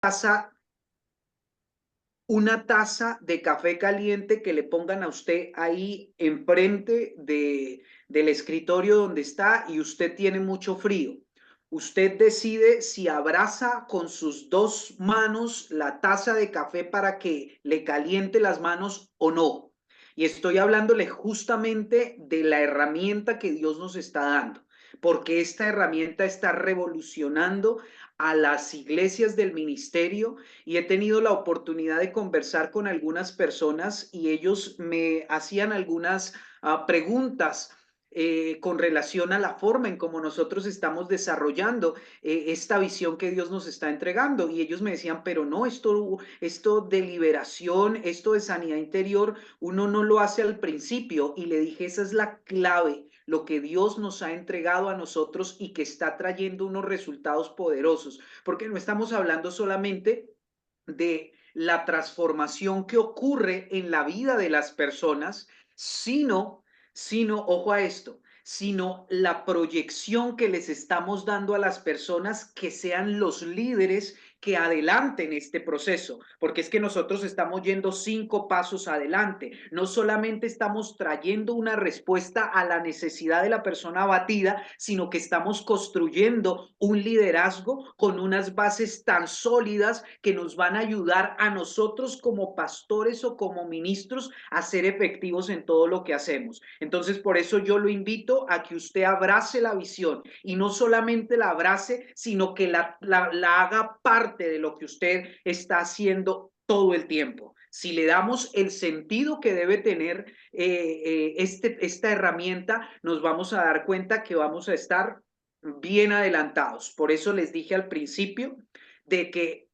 taza, una taza de café caliente que le pongan a usted ahí enfrente del escritorio donde está y usted tiene mucho frío. Usted decide si abraza con sus dos manos la taza de café para que le caliente las manos o no. Y estoy hablándole justamente de la herramienta que Dios nos está dando, porque esta herramienta está revolucionando a las iglesias del ministerio y he tenido la oportunidad de conversar con algunas personas y ellos me hacían algunas preguntas con relación a la forma en cómo nosotros estamos desarrollando esta visión que Dios nos está entregando. Y ellos me decían, pero no, esto de liberación, esto de sanidad interior, uno no lo hace al principio. Y le dije, esa es la clave, lo que Dios nos ha entregado a nosotros y que está trayendo unos resultados poderosos, porque no estamos hablando solamente de la transformación que ocurre en la vida de las personas, ojo a esto, sino la proyección que les estamos dando a las personas que sean los líderes que adelanten este proceso, porque es que nosotros estamos yendo 5 pasos adelante, no solamente estamos trayendo una respuesta a la necesidad de la persona abatida, sino que estamos construyendo un liderazgo con unas bases tan sólidas que nos van a ayudar a nosotros como pastores o como ministros a ser efectivos en todo lo que hacemos. Entonces, por eso yo lo invito a que usted abrace la visión y no solamente la abrace, sino que la haga parte de lo que usted está haciendo todo el tiempo. Si le damos el sentido que debe tener esta herramienta, nos vamos a dar cuenta que vamos a estar bien adelantados. Por eso les dije al principio de que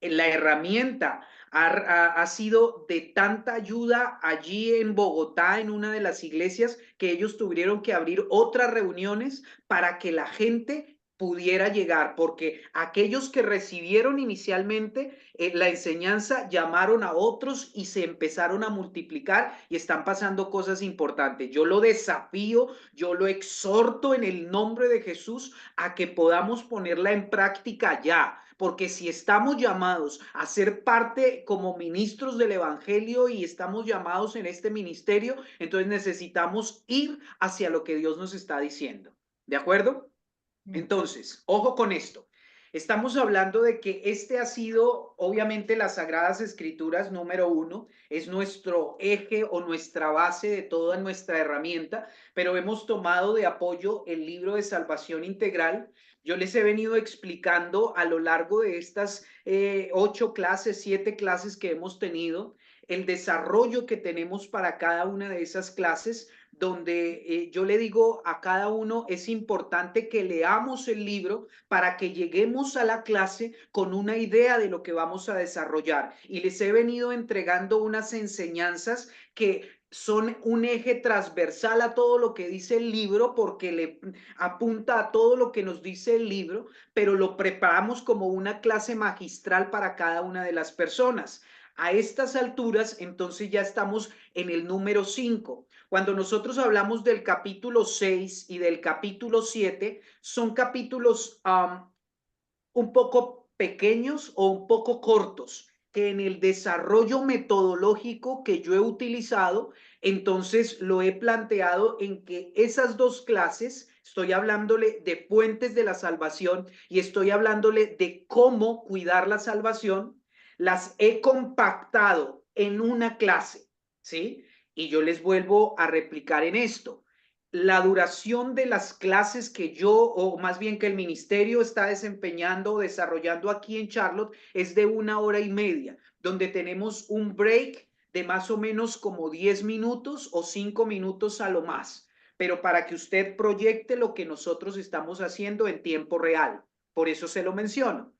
la herramienta ha sido de tanta ayuda allí en Bogotá, en una de las iglesias, que ellos tuvieron que abrir otras reuniones para que la gente pudiera llegar, porque aquellos que recibieron inicialmente la enseñanza llamaron a otros y se empezaron a multiplicar y están pasando cosas importantes. Yo lo desafío, yo lo exhorto en el nombre de Jesús a que podamos ponerla en práctica ya, porque si estamos llamados a ser parte como ministros del evangelio y estamos llamados en este ministerio, entonces necesitamos ir hacia lo que Dios nos está diciendo. ¿De acuerdo? Entonces, ojo con esto. Estamos hablando de que este ha sido, obviamente, las Sagradas Escrituras, número uno, es nuestro eje o nuestra base de toda nuestra herramienta, pero hemos tomado de apoyo el libro de Salvación Integral. Yo les he venido explicando a lo largo de estas 8 clases, 7 clases que hemos tenido, el desarrollo que tenemos para cada una de esas clases, donde yo le digo a cada uno, es importante que leamos el libro para que lleguemos a la clase con una idea de lo que vamos a desarrollar. Y les he venido entregando unas enseñanzas que son un eje transversal a todo lo que dice el libro, porque le apunta a todo lo que nos dice el libro, pero lo preparamos como una clase magistral para cada una de las personas. A estas alturas, entonces ya estamos en el número 5. Cuando nosotros hablamos del capítulo 6 y del capítulo 7, son capítulos un poco pequeños o un poco cortos, que en el desarrollo metodológico que yo he utilizado, entonces lo he planteado en que esas 2 clases, estoy hablándole de fuentes de la salvación y estoy hablándole de cómo cuidar la salvación, las he compactado en una clase, ¿sí? Y yo les vuelvo a replicar en esto. La duración de las clases que yo, o más bien que el ministerio está desempeñando o desarrollando aquí en Charlotte, es de 1 hora y media, donde tenemos un break de más o menos como 10 minutos o 5 minutos a lo más, pero para que usted proyecte lo que nosotros estamos haciendo en tiempo real. Por eso se lo menciono.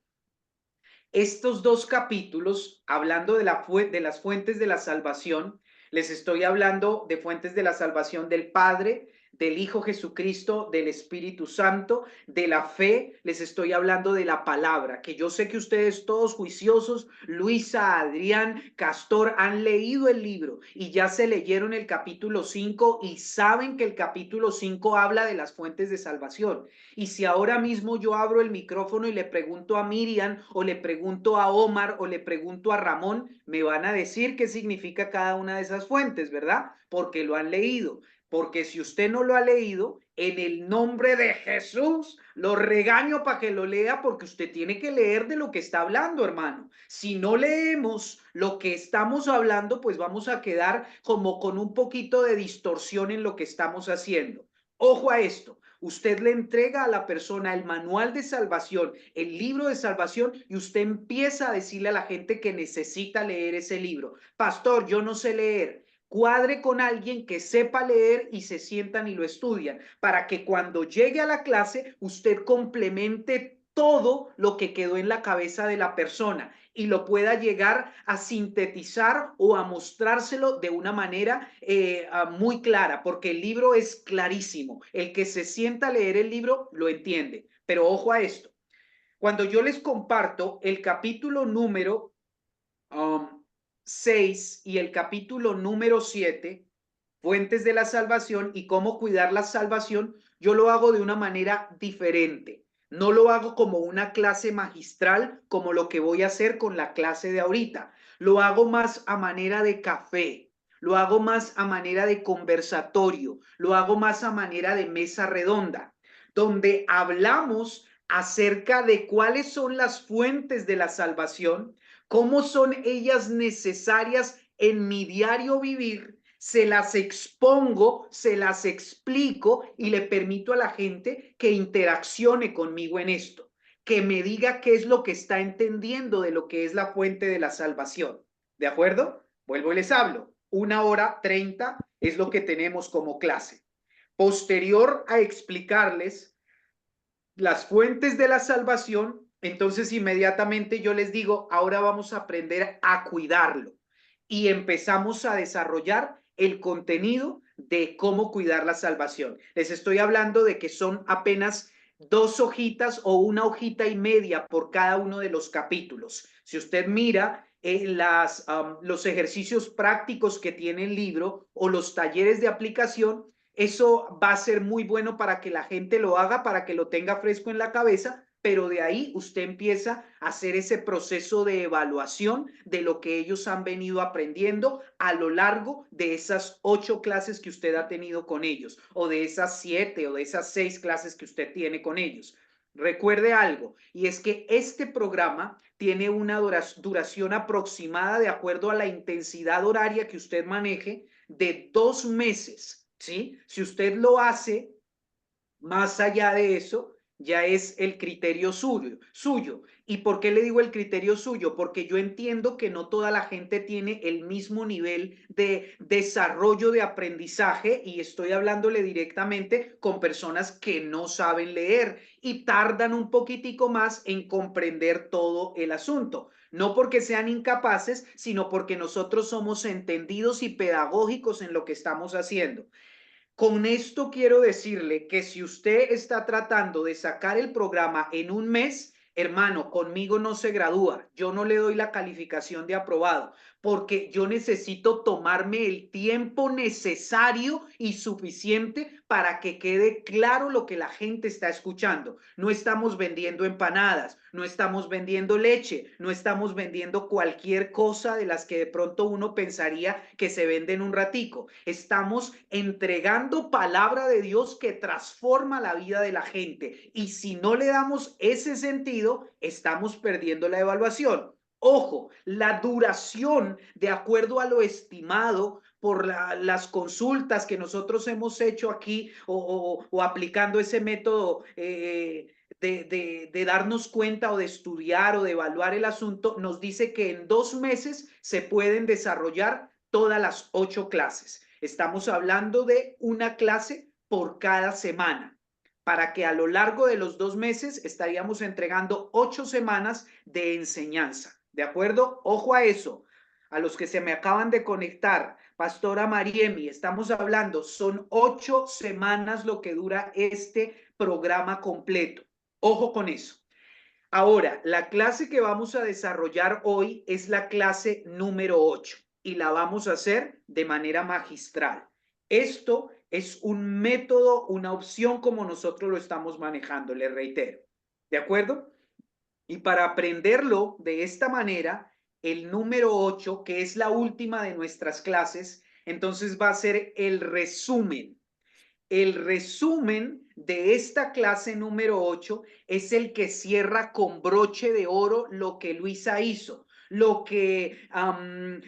Estos 2 capítulos, hablando de las fuentes de la salvación, les estoy hablando de fuentes de la salvación del Padre, del Hijo Jesucristo, del Espíritu Santo, de la fe, les estoy hablando de la palabra, que yo sé que ustedes todos juiciosos, Luisa, Adrián, Castor, han leído el libro y ya se leyeron el capítulo 5 y saben que el capítulo 5 habla de las fuentes de salvación. Y si ahora mismo yo abro el micrófono y le pregunto a Miriam o le pregunto a Omar o le pregunto a Ramón, me van a decir qué significa cada una de esas fuentes, ¿verdad? Porque lo han leído. Porque si usted no lo ha leído, en el nombre de Jesús, lo regaño para que lo lea porque usted tiene que leer de lo que está hablando, hermano. Si no leemos lo que estamos hablando, pues vamos a quedar como con un poquito de distorsión en lo que estamos haciendo. Ojo a esto. Usted le entrega a la persona el manual de salvación, el libro de salvación, y usted empieza a decirle a la gente que necesita leer ese libro. Pastor, yo no sé leer. Cuadre con alguien que sepa leer y se sientan y lo estudian, para que cuando llegue a la clase usted complemente todo lo que quedó en la cabeza de la persona y lo pueda llegar a sintetizar o a mostrárselo de una manera muy clara, porque el libro es clarísimo. El que se sienta a leer el libro lo entiende. Pero ojo a esto. Cuando yo les comparto el capítulo número 6 y el capítulo número 7, fuentes de la salvación y cómo cuidar la salvación, yo lo hago de una manera diferente. No lo hago como una clase magistral, como lo que voy a hacer con la clase de ahorita. Lo hago más a manera de café, lo hago más a manera de conversatorio, lo hago más a manera de mesa redonda, donde hablamos acerca de cuáles son las fuentes de la salvación, cómo son ellas necesarias en mi diario vivir, se las expongo, se las explico y le permito a la gente que interaccione conmigo en esto, que me diga qué es lo que está entendiendo de lo que es la fuente de la salvación. ¿De acuerdo? Vuelvo y les hablo. 1 hora 30 es lo que tenemos como clase. Posterior a explicarles las fuentes de la salvación, entonces inmediatamente yo les digo, ahora vamos a aprender a cuidarlo y empezamos a desarrollar el contenido de cómo cuidar la salvación. Les estoy hablando de que son apenas 2 hojitas o 1 hojita y media por cada uno de los capítulos. Si usted mira los ejercicios prácticos que tiene el libro o los talleres de aplicación, eso va a ser muy bueno para que la gente lo haga, para que lo tenga fresco en la cabeza, pero de ahí usted empieza a hacer ese proceso de evaluación de lo que ellos han venido aprendiendo a lo largo de esas 8 clases que usted ha tenido con ellos, o de esas 7 o de esas 6 clases que usted tiene con ellos. Recuerde algo, y es que este programa tiene una duración aproximada de acuerdo a la intensidad horaria que usted maneje de 2 meses. ¿Sí? Si usted lo hace más allá de eso, ya es el criterio suyo. ¿Y por qué le digo el criterio suyo? Porque yo entiendo que no toda la gente tiene el mismo nivel de desarrollo de aprendizaje y estoy hablándole directamente con personas que no saben leer y tardan un poquitico más en comprender todo el asunto. No porque sean incapaces, sino porque nosotros somos entendidos y pedagógicos en lo que estamos haciendo. Con esto quiero decirle que si usted está tratando de sacar el programa en un mes, hermano, conmigo no se gradúa. Yo no le doy la calificación de aprobado porque yo necesito tomarme el tiempo necesario y suficiente para que quede claro lo que la gente está escuchando. No estamos vendiendo empanadas, no estamos vendiendo leche, no estamos vendiendo cualquier cosa de las que de pronto uno pensaría que se venden un ratico. Estamos entregando palabra de Dios que transforma la vida de la gente. Y si no le damos ese sentido, estamos perdiendo la evaluación. Ojo, la duración, de acuerdo a lo estimado por las consultas que nosotros hemos hecho aquí o aplicando ese método de darnos cuenta o de estudiar o de evaluar el asunto, nos dice que en 2 meses se pueden desarrollar todas las 8 clases. Estamos hablando de una clase por cada semana, para que a lo largo de los 2 meses estaríamos entregando 8 semanas de enseñanza. ¿De acuerdo? Ojo a eso. a los que se me acaban de conectar, Pastora Mariemi, estamos hablando, son 8 semanas lo que dura este programa completo. Ojo con eso. Ahora, la clase que vamos a desarrollar hoy es la clase número 8 y la vamos a hacer de manera magistral. Esto es un método, una opción como nosotros lo estamos manejando, les reitero. ¿De acuerdo? Y para aprenderlo de esta manera, el número 8, que es la última de nuestras clases, entonces va a ser el resumen. El resumen de esta clase número 8 es el que cierra con broche de oro lo que Luisa hizo, lo que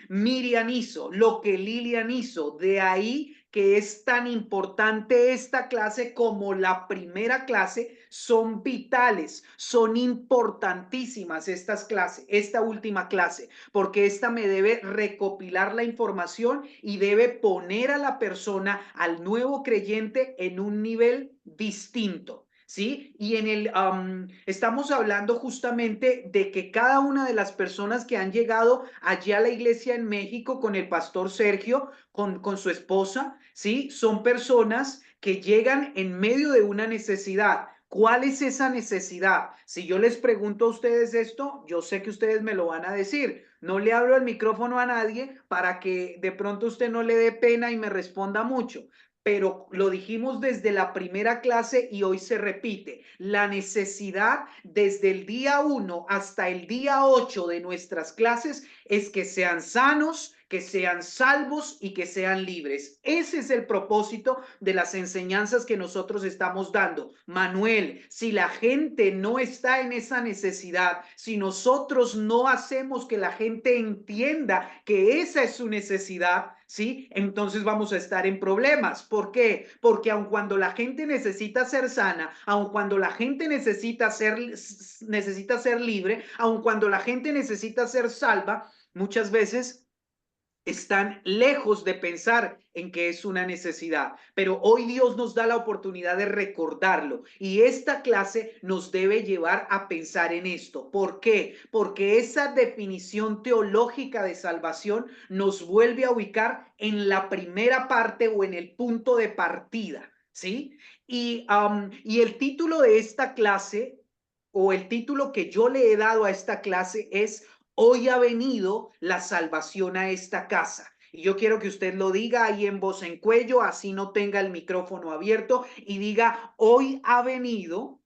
Miriam hizo, lo que Lilian hizo. De ahí que es tan importante esta clase como la primera clase. Son vitales, son importantísimas estas clases, esta última clase, porque esta me debe recopilar la información y debe poner a la persona, al nuevo creyente, en un nivel distinto. ¿Sí? Y estamos hablando justamente de que cada una de las personas que han llegado allí a la iglesia en México con el pastor Sergio, con su esposa, ¿sí? Son personas que llegan en medio de una necesidad. ¿Cuál es esa necesidad? Si yo les pregunto a ustedes esto, yo sé que ustedes me lo van a decir. No le hablo el micrófono a nadie para que de pronto usted no le dé pena y me responda mucho. Pero lo dijimos desde la primera clase y hoy se repite. La necesidad desde el día 1 hasta el día 8 de nuestras clases es que sean sanos, que sean salvos y que sean libres. Ese es el propósito de las enseñanzas que nosotros estamos dando. Manuel, si la gente no está en esa necesidad, si nosotros no hacemos que la gente entienda que esa es su necesidad, ¿sí? Entonces vamos a estar en problemas. ¿Por qué? Porque aun cuando la gente necesita ser sana, aun cuando la gente necesita ser libre, aun cuando la gente necesita ser salva, muchas veces están lejos de pensar en que es una necesidad, pero hoy Dios nos da la oportunidad de recordarlo y esta clase nos debe llevar a pensar en esto. ¿Por qué? Porque esa definición teológica de salvación nos vuelve a ubicar en la primera parte o en el punto de partida, ¿sí? Y el título de esta clase o el título que yo le he dado a esta clase es Hoy ha venido la salvación a esta casa. Y yo quiero que usted lo diga ahí en voz en cuello, así no tenga el micrófono abierto y diga, hoy ha venido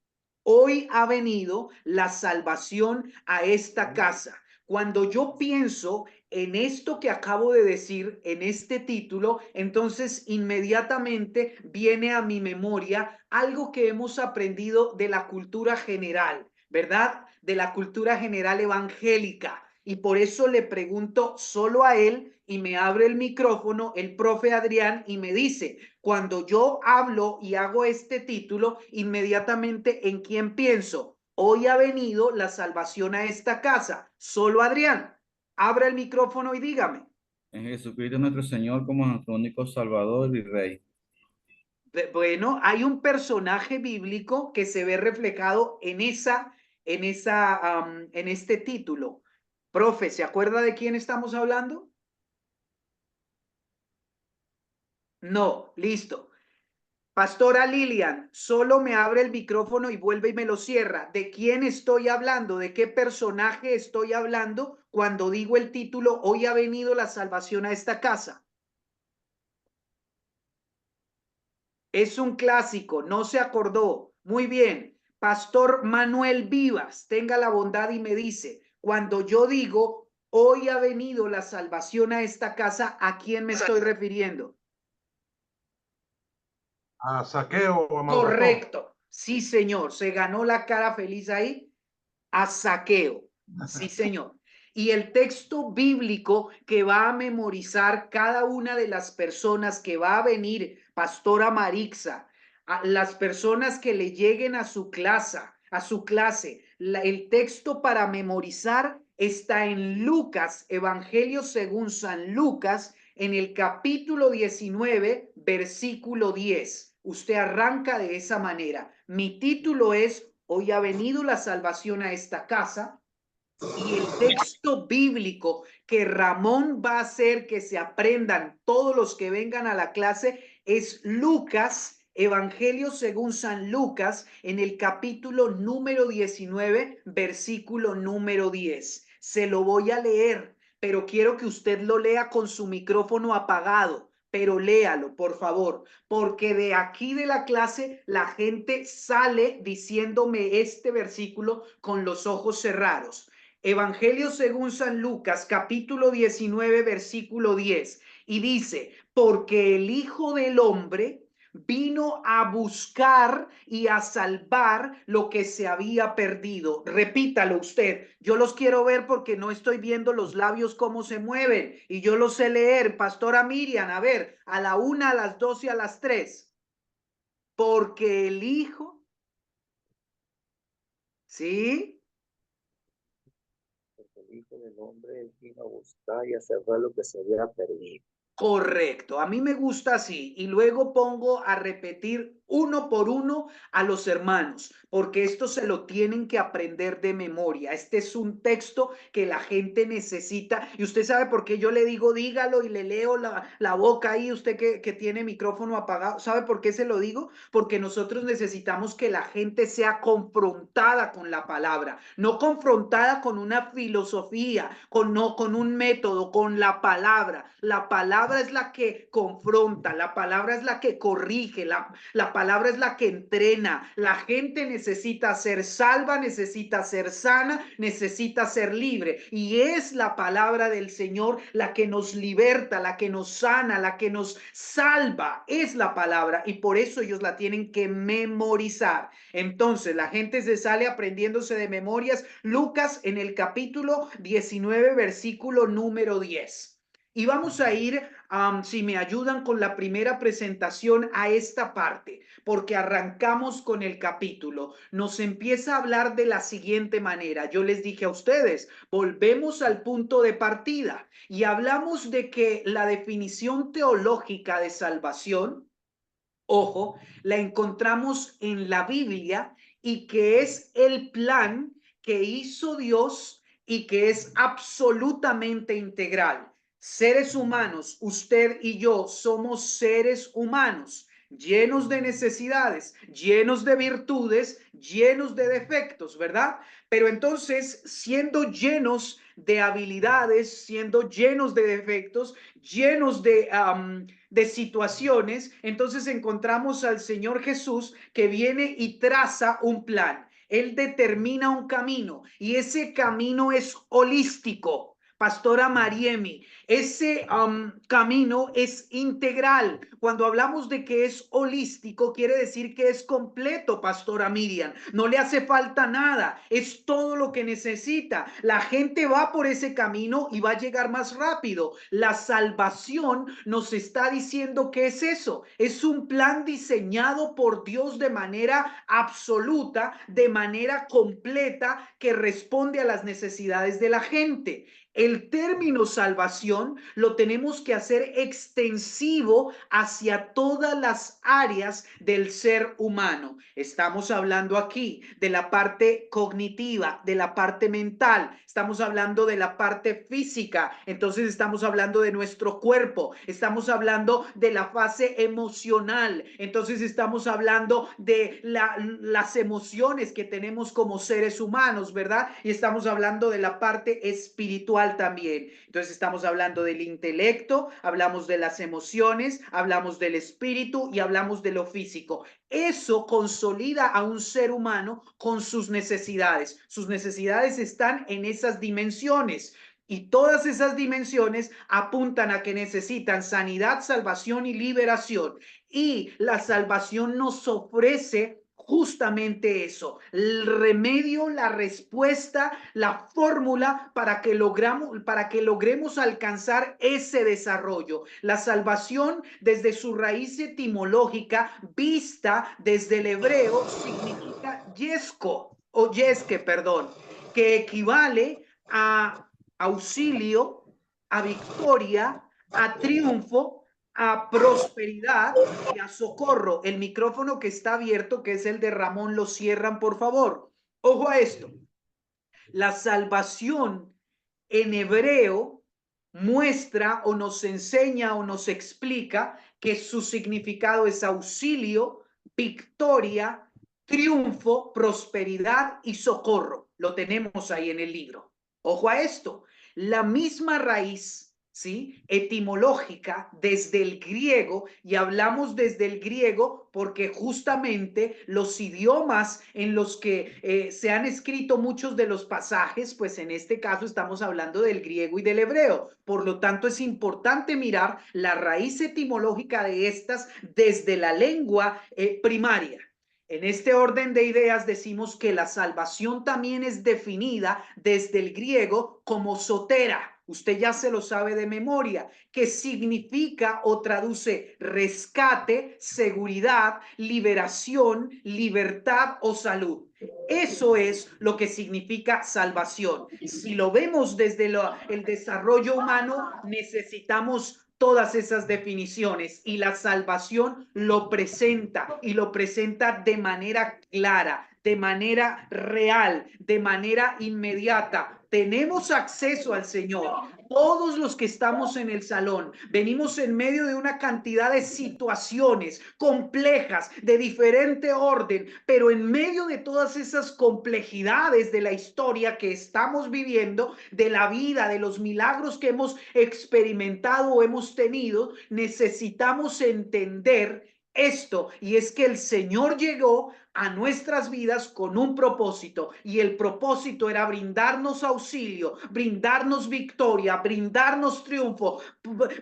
la salvación a esta casa. Cuando yo pienso en esto que acabo de decir, en este título, entonces inmediatamente viene a mi memoria algo que hemos aprendido de la cultura general, ¿verdad? De la cultura general evangélica. Y por eso le pregunto solo a él y me abre el micrófono el profe Adrián y me dice, cuando yo hablo y hago este título, inmediatamente ¿en quién pienso? Hoy ha venido la salvación a esta casa. Solo Adrián, abra el micrófono y dígame. En Jesucristo nuestro Señor como nuestro único Salvador y Rey. Bueno, hay un personaje bíblico que se ve reflejado en este título. Profe, ¿se acuerda de quién estamos hablando? No, listo. Pastora Lilian, solo me abre el micrófono y vuelve y me lo cierra. ¿De quién estoy hablando? ¿De qué personaje estoy hablando cuando digo el título Hoy ha venido la salvación a esta casa? Es un clásico, no se acordó. Muy bien. Pastor Manuel Vivas, tenga la bondad y me dice, cuando yo digo Hoy ha venido la salvación a esta casa, ¿a quién me estoy refiriendo? A Saqueo o a Malocotón. Correcto. Sí, señor. Se ganó la cara feliz ahí a Saqueo. Sí, señor. Y el texto bíblico que va a memorizar cada una de las personas que va a venir, Pastora Marixa, a las personas que le lleguen a su clase, el texto para memorizar está en Lucas, Evangelio según San Lucas, en el capítulo 19, versículo 10. Usted arranca de esa manera. Mi título es Hoy ha venido la salvación a esta casa. Y el texto bíblico que Ramón va a hacer que se aprendan todos los que vengan a la clase es Lucas, Evangelio según San Lucas, en el capítulo número 19, versículo número 10. Se lo voy a leer, pero quiero que usted lo lea con su micrófono apagado. Pero léalo, por favor, porque de aquí de la clase la gente sale diciéndome este versículo con los ojos cerrados. Evangelio según San Lucas, capítulo 19, versículo 10, y dice, porque el Hijo del Hombre vino a buscar y a salvar lo que se había perdido. Repítalo usted. Yo los quiero ver porque no estoy viendo los labios cómo se mueven y yo los sé leer. Pastora Miriam, a ver, a la 1, a las 2 y a las 3. Porque el Hijo, ¿sí? Porque el Hijo del Hombre vino a buscar y a salvar lo que se había perdido. Correcto, a mí me gusta así y luego pongo a repetir uno por uno a los hermanos, porque esto se lo tienen que aprender de memoria. Este es un texto que la gente necesita y usted sabe por qué yo le digo dígalo y le leo la boca ahí, usted que tiene micrófono apagado, ¿sabe por qué se lo digo? Porque nosotros necesitamos que la gente sea confrontada con la palabra, no confrontada con una filosofía, no con un método, con la palabra. La palabra es la que confronta, la palabra es la que corrige, la palabra es la que entrena. La gente necesita ser salva, necesita ser sana, necesita ser libre. Y es la palabra del Señor la que nos liberta, la que nos sana, la que nos salva. Es la palabra y por eso ellos la tienen que memorizar. Entonces la gente se sale aprendiéndose de memorias. Lucas en el capítulo 19, versículo número 10. Y vamos a ir, si me ayudan con la primera presentación a esta parte, porque arrancamos con el capítulo. Nos empieza a hablar de la siguiente manera. Yo les dije a ustedes, volvemos al punto de partida y hablamos de que la definición teológica de salvación, ojo, la encontramos en la Biblia y que es el plan que hizo Dios y que es absolutamente integral. Seres humanos, usted y yo somos seres humanos llenos de necesidades, llenos de virtudes, llenos de defectos, ¿verdad? Pero entonces, siendo llenos de habilidades, siendo llenos de defectos, llenos de situaciones, entonces encontramos al Señor Jesús que viene y traza un plan. Él determina un camino y ese camino es holístico. Pastora Mariemi, ese camino es integral. Cuando hablamos de que es holístico, quiere decir que es completo, Pastora Miriam. No le hace falta nada, es todo lo que necesita. La gente va por ese camino y va a llegar más rápido. La salvación nos está diciendo que es eso. Es un plan diseñado por Dios de manera absoluta, de manera completa, que responde a las necesidades de la gente. El término salvación lo tenemos que hacer extensivo hacia todas las áreas del ser humano. Estamos hablando aquí de la parte cognitiva, de la parte mental, estamos hablando de la parte física, entonces estamos hablando de nuestro cuerpo, estamos hablando de la fase emocional, entonces estamos hablando de las emociones que tenemos como seres humanos, ¿verdad? Y estamos hablando de la parte espiritual también. Entonces estamos hablando del intelecto, hablamos de las emociones, hablamos del espíritu y hablamos de lo físico. Eso consolida a un ser humano con sus necesidades. Sus necesidades están en esas dimensiones. Y todas esas dimensiones apuntan a que necesitan sanidad, salvación y liberación. Y la salvación nos ofrece justamente eso, el remedio, la respuesta, la fórmula para que logremos alcanzar ese desarrollo. La salvación desde su raíz etimológica, vista desde el hebreo, significa yesco o yesque, perdón, que equivale a auxilio, a victoria, a triunfo, a prosperidad y a socorro. El micrófono que está abierto, que es el de Ramón, lo cierran, por favor. Ojo a esto. La salvación en hebreo muestra o nos enseña o nos explica que su significado es auxilio, victoria, triunfo, prosperidad y socorro. Lo tenemos ahí en el libro. Ojo a esto, la misma raíz, ¿sí?, etimológica desde el griego, y hablamos desde el griego porque justamente los idiomas en los que se han escrito muchos de los pasajes, pues en este caso estamos hablando del griego y del hebreo. Por lo tanto, es importante mirar la raíz etimológica de estas desde la lengua primaria. En este orden de ideas decimos que la salvación también es definida desde el griego como sotera. Usted ya se lo sabe de memoria, que significa o traduce rescate, seguridad, liberación, libertad o salud. Eso es lo que significa salvación. Si lo vemos desde el desarrollo humano, necesitamos todas esas definiciones, y la salvación lo presenta, y lo presenta de manera clara, de manera real, de manera inmediata. Tenemos acceso al Señor. Todos los que estamos en el salón venimos en medio de una cantidad de situaciones complejas de diferente orden, pero en medio de todas esas complejidades de la historia que estamos viviendo, de la vida, de los milagros que hemos experimentado o hemos tenido, necesitamos entender esto, y es que el Señor llegó a nuestras vidas con un propósito, y el propósito era brindarnos auxilio, brindarnos victoria, brindarnos triunfo,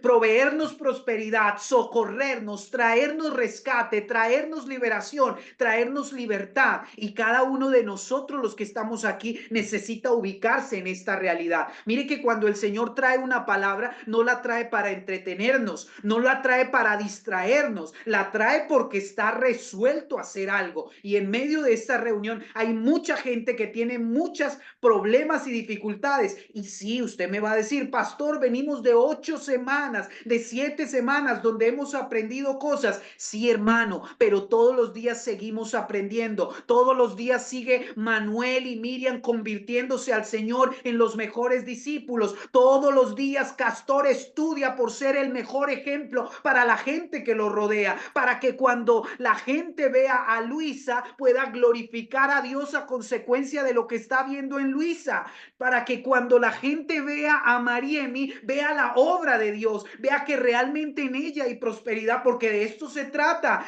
proveernos prosperidad, socorrernos, traernos rescate, traernos liberación, traernos libertad. Y cada uno de nosotros, los que estamos aquí, necesita ubicarse en esta realidad. Mire que cuando el Señor trae una palabra, no la trae para entretenernos, no la trae para distraernos, la trae porque está resuelto a hacer algo. Y en medio de esta reunión hay mucha gente que tiene muchos problemas y dificultades. Y sí, usted me va a decir, pastor, venimos de 8 semanas, de 7 semanas donde hemos aprendido cosas. Sí, hermano, pero todos los días seguimos aprendiendo. Todos los días sigue Manuel y Miriam convirtiéndose al Señor en los mejores discípulos. Todos los días Castor estudia por ser el mejor ejemplo para la gente que lo rodea, para que cuando la gente vea a Luisa pueda glorificar a Dios a consecuencia de lo que está viendo en Luisa, para que cuando la gente vea a Mariemi, vea la obra de Dios, vea que realmente en ella hay prosperidad, porque de esto se trata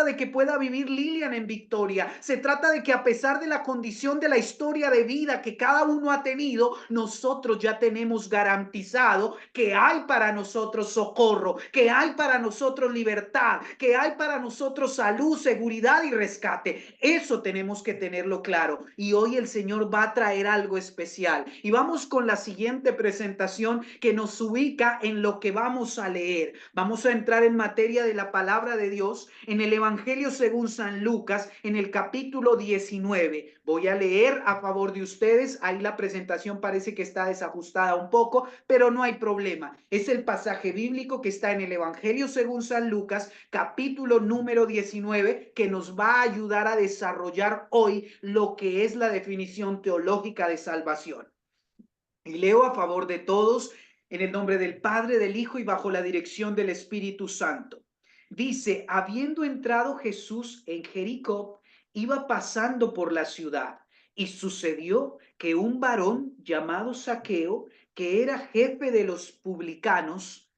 de que pueda vivir Lilian en victoria, se trata de que a pesar de la condición de la historia de vida que cada uno ha tenido, nosotros ya tenemos garantizado que hay para nosotros socorro, que hay para nosotros libertad, que hay para nosotros salud, seguridad y rescate. Eso tenemos que tenerlo claro, y hoy el Señor va a traer algo especial. Y vamos con la siguiente presentación que nos ubica en lo que vamos a leer. Vamos a entrar en materia de la palabra de Dios en el Evangelio según San Lucas, en el capítulo 19. Voy a leer a favor de ustedes. Ahí la presentación parece que está desajustada un poco, pero no hay problema. Es el pasaje bíblico que está en el Evangelio según San Lucas, capítulo número 19, que nos va a ayudar a desarrollar hoy lo que es la definición teológica de salvación. Y leo a favor de todos en el nombre del Padre, del Hijo y bajo la dirección del Espíritu Santo. Dice, habiendo entrado Jesús en Jericó, iba pasando por la ciudad, y sucedió que un varón llamado Zaqueo, que era jefe de los publicanos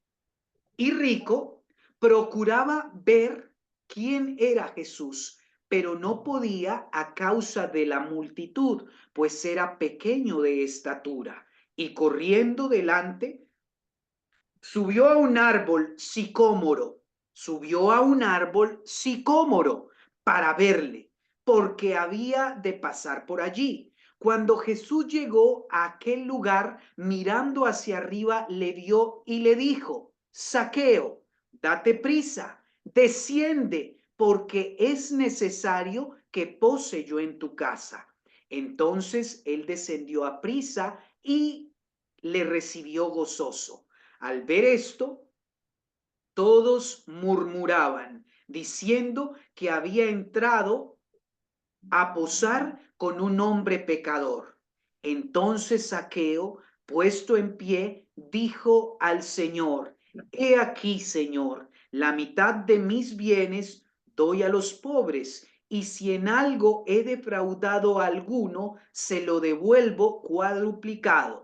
y rico, procuraba ver quién era Jesús, pero no podía a causa de la multitud, pues era pequeño de estatura. Y corriendo delante, subió a un árbol sicómoro para verle, porque había de pasar por allí. Cuando Jesús llegó a aquel lugar, mirando hacia arriba, le vio y le dijo, Zaqueo, date prisa, desciende, porque es necesario que pose yo en tu casa. Entonces él descendió a prisa y le recibió gozoso. Al ver esto, todos murmuraban, diciendo que había entrado a posar con un hombre pecador. Entonces Zaqueo, puesto en pie, dijo al Señor: He aquí, Señor, la mitad de mis bienes doy a los pobres, y si en algo he defraudado a alguno, se lo devuelvo cuadruplicado.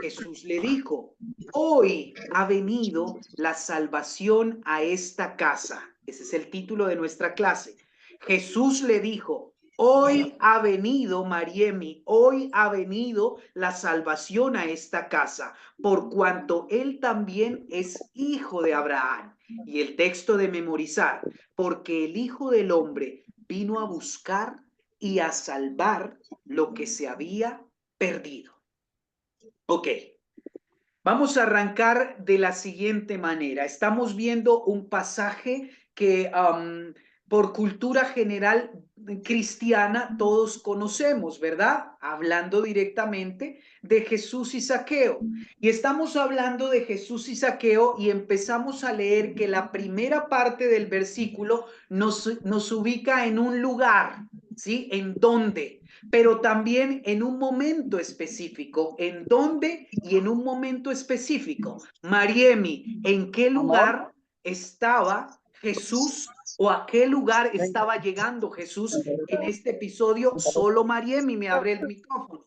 Jesús le dijo: Hoy ha venido la salvación a esta casa. Ese es el título de nuestra clase. Jesús le dijo: Hoy ha venido, Mariemi, hoy ha venido la salvación a esta casa, por cuanto él también es hijo de Abraham. Y el texto de memorizar: porque el Hijo del Hombre vino a buscar y a salvar lo que se había perdido. Ok, vamos a arrancar de la siguiente manera. Estamos viendo un pasaje que por cultura general cristiana todos conocemos, ¿verdad? Hablando directamente de Jesús y Zaqueo. Y estamos hablando de Jesús y Zaqueo y empezamos a leer que la primera parte del versículo nos ubica en un lugar, ¿sí? ¿En dónde? Pero también en un momento específico. ¿En dónde? Y en un momento específico. Mariemi, ¿en qué lugar estaba Jesús o a qué lugar estaba llegando Jesús en este episodio? Solo Mariemi me abre el micrófono.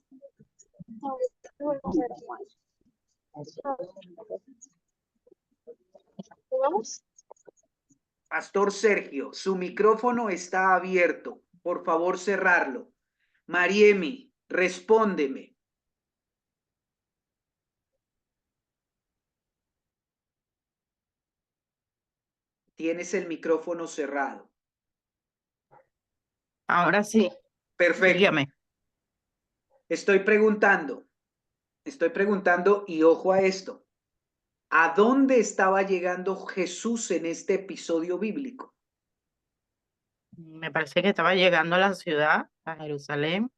Pastor Sergio, su micrófono está abierto. Por favor, cerrarlo. Mariemi, respóndeme. Tienes el micrófono cerrado. Ahora sí, Perfecto. dígame. Estoy preguntando y ojo a esto. ¿A dónde estaba llegando Jesús en este episodio bíblico? Me parece que estaba llegando a la ciudad, a Jerusalén.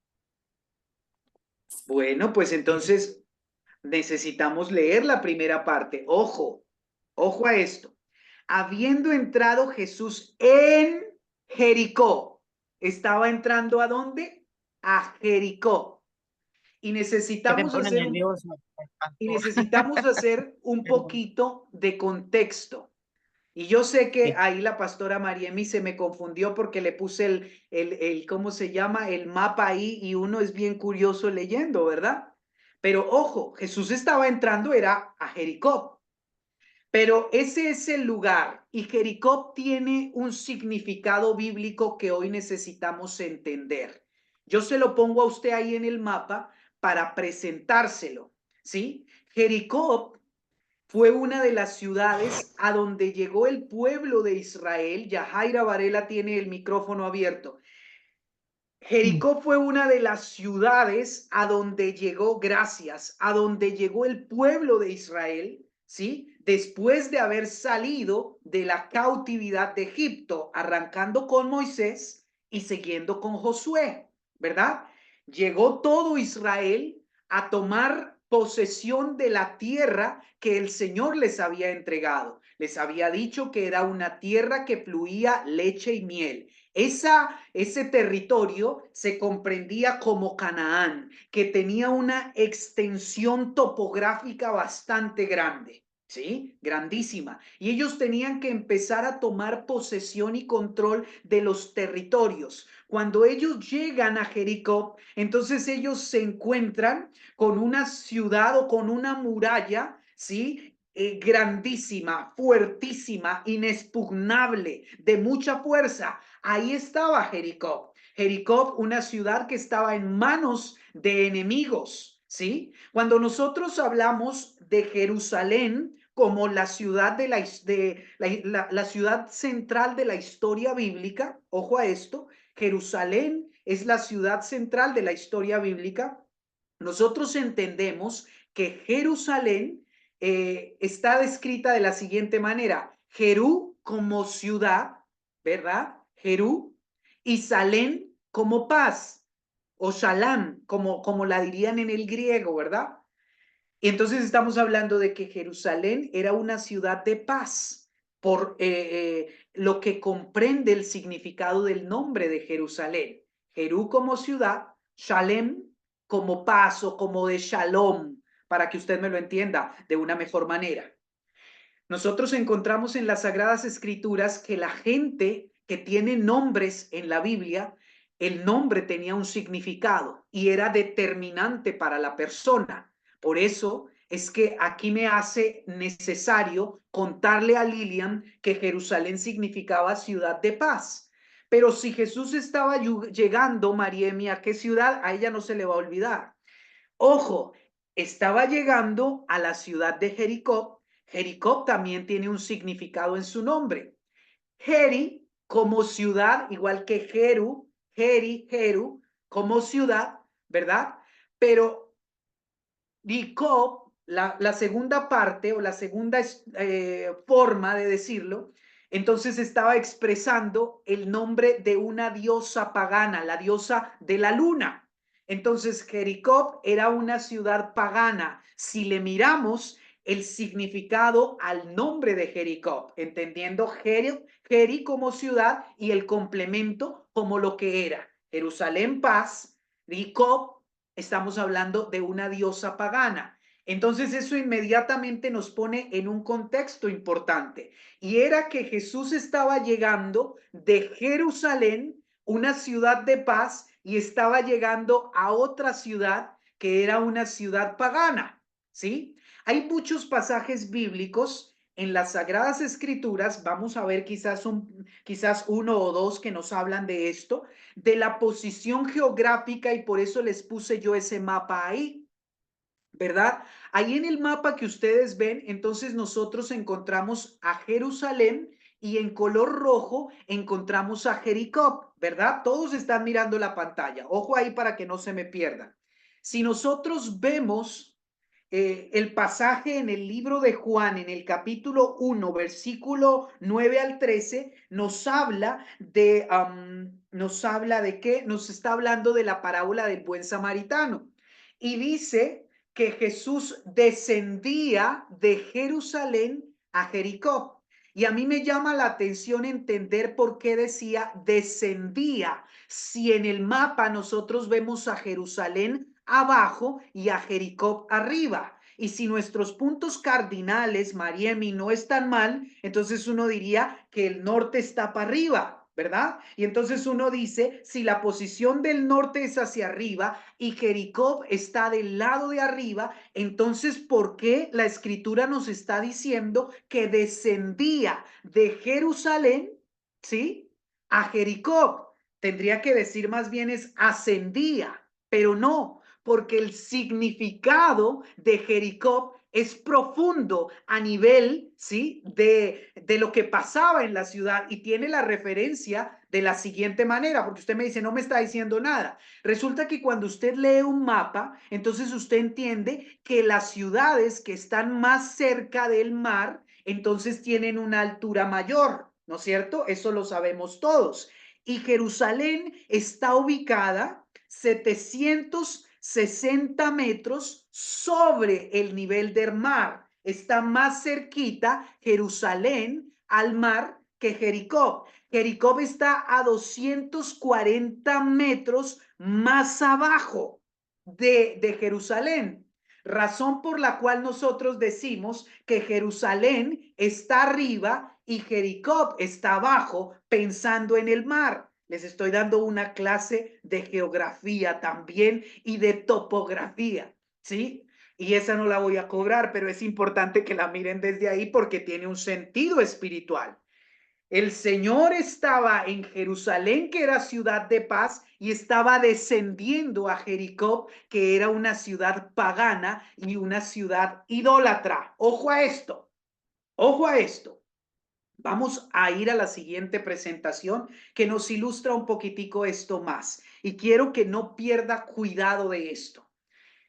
Bueno, pues entonces necesitamos leer la primera parte. Ojo a esto. Habiendo entrado Jesús en Jericó, ¿estaba entrando a dónde? A Jericó. Y Que me necesitamos pone hacer nervioso. un poquito de contexto. Y yo sé que Sí. ahí la pastora Mariemi se me confundió porque le puse ¿cómo se llama? El mapa ahí y uno es bien curioso leyendo, ¿verdad? Pero ojo, Jesús estaba entrando, era a Jericó. Pero ese es el lugar y Jericó tiene un significado bíblico que hoy necesitamos entender. Yo se lo pongo a usted ahí en el mapa para presentárselo, ¿sí? Jericó fue una de las ciudades a donde llegó el pueblo de Israel. Yajaira Varela tiene el micrófono abierto. Jericó fue una de las ciudades a donde llegó, a donde llegó el pueblo de Israel, ¿sí? Después de haber salido de la cautividad de Egipto, arrancando con Moisés y siguiendo con Josué, ¿verdad? Llegó todo Israel a tomar posesión de la tierra que el Señor les había entregado. Les había dicho que era una tierra que fluía leche y miel. Ese territorio se comprendía como Canaán, que tenía una extensión topográfica bastante grande, ¿sí? Grandísima. Y ellos tenían que empezar a tomar posesión y control de los territorios. Cuando ellos llegan a Jericó, entonces ellos se encuentran con una ciudad o con una muralla, ¿sí? Grandísima, fuertísima, inexpugnable, de mucha fuerza. Ahí estaba Jericó. Jericó, una ciudad que estaba en manos de enemigos, ¿sí? Cuando nosotros hablamos de Jerusalén como la ciudad la ciudad central de la historia bíblica, ojo a esto, Jerusalén es la ciudad central de la historia bíblica. Nosotros entendemos que Jerusalén está descrita de la siguiente manera: Jerú como ciudad, ¿verdad? Jerú, y Salem como paz, o Shalom, como la dirían en el griego, ¿verdad? Y entonces estamos hablando de que Jerusalén era una ciudad de paz, por lo que comprende el significado del nombre de Jerusalén. Jerú como ciudad, Shalem como paz o como de shalom, para que usted me lo entienda de una mejor manera. Nosotros encontramos en las Sagradas Escrituras que la gente que tiene nombres en la Biblia, el nombre tenía un significado y era determinante para la persona. Por eso es que aquí me hace necesario contarle a Lilian que Jerusalén significaba ciudad de paz. Pero si Jesús estaba llegando, Mariemi, ¿a qué ciudad? A ella no se le va a olvidar. Ojo, estaba llegando a la ciudad de Jericó. Jericó también tiene un significado en su nombre. Jeri como ciudad, igual que Jeru, Jeru como ciudad, ¿verdad? Pero Jacob, la segunda parte o la segunda forma de decirlo, entonces estaba expresando el nombre de una diosa pagana, la diosa de la luna. Entonces Jericó era una ciudad pagana. Si le miramos el significado al nombre de Jericó, entendiendo Jeri como ciudad y el complemento como lo que era. Jerusalén, paz, Jericó, estamos hablando de una diosa pagana. Entonces eso inmediatamente nos pone en un contexto importante y era que Jesús estaba llegando de Jerusalén, una ciudad de paz, y estaba llegando a otra ciudad que era una ciudad pagana, ¿sí? Hay muchos pasajes bíblicos en las Sagradas Escrituras, vamos a ver quizás uno o dos que nos hablan de esto, de la posición geográfica, y por eso les puse yo ese mapa ahí, ¿verdad? Ahí en el mapa que ustedes ven, entonces nosotros encontramos a Jerusalén y en color rojo encontramos a Jericó, ¿verdad? Todos están mirando la pantalla. Ojo ahí para que no se me pierdan. Si nosotros vemos el pasaje en el libro de Juan, en el capítulo 1, versículo 9 al 13, nos habla de qué, nos está hablando de la parábola del buen samaritano. Y dice que Jesús descendía de Jerusalén a Jericó. Y a mí me llama la atención entender por qué decía descendía. Si en el mapa nosotros vemos a Jerusalén abajo y a Jericó arriba. Y si nuestros puntos cardinales, Mariemi, no están mal, entonces uno diría que el norte está para arriba, ¿verdad? Y entonces uno dice, si la posición del norte es hacia arriba y Jericó está del lado de arriba, entonces ¿por qué la escritura nos está diciendo que descendía de Jerusalén, ¿sí?, a Jericó? Tendría que decir más bien es ascendía, pero no, porque el significado de Jericó es profundo a nivel, ¿sí?, de lo que pasaba en la ciudad, y tiene la referencia de la siguiente manera, porque usted me dice, no me está diciendo nada. Resulta que cuando usted lee un mapa, entonces usted entiende que las ciudades que están más cerca del mar, entonces tienen una altura mayor, ¿no es cierto? Eso lo sabemos todos. Y Jerusalén está ubicada 760 metros sobre el nivel del mar. Está más cerquita Jerusalén al mar que Jericó. Jericó está a 240 metros más abajo de Jerusalén. Razón por la cual nosotros decimos que Jerusalén está arriba y Jericó está abajo, pensando en el mar. Les estoy dando una clase de geografía también y de topografía, ¿sí? Y esa no la voy a cobrar, pero es importante que la miren desde ahí porque tiene un sentido espiritual. El Señor estaba en Jerusalén, que era ciudad de paz, y estaba descendiendo a Jericó, que era una ciudad pagana y una ciudad idólatra. Ojo a esto, ojo a esto. Vamos a ir a la siguiente presentación que nos ilustra un poquitico esto más. Y quiero que no pierda cuidado de esto.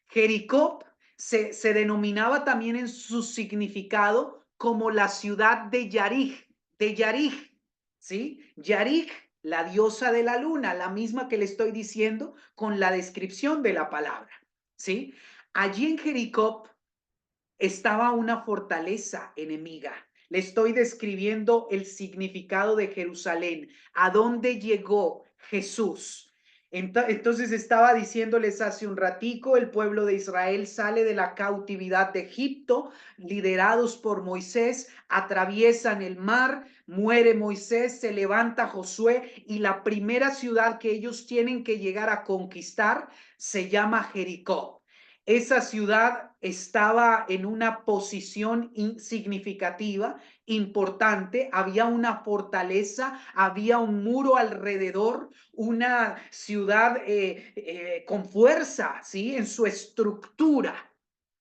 Jericó se denominaba también en su significado como la ciudad de Yarij, ¿sí? Yarij, la diosa de la luna, la misma que le estoy diciendo con la descripción de la palabra, ¿sí? Allí en Jericó estaba una fortaleza enemiga. Le estoy describiendo el significado de Jerusalén, a dónde llegó Jesús. Entonces estaba diciéndoles hace un ratico, el pueblo de Israel sale de la cautividad de Egipto, liderados por Moisés, atraviesan el mar, muere Moisés, se levanta Josué y la primera ciudad que ellos tienen que llegar a conquistar se llama Jericó. Esa ciudad estaba en una posición significativa, importante, había una fortaleza, había un muro alrededor, una ciudad con fuerza, ¿sí? En su estructura,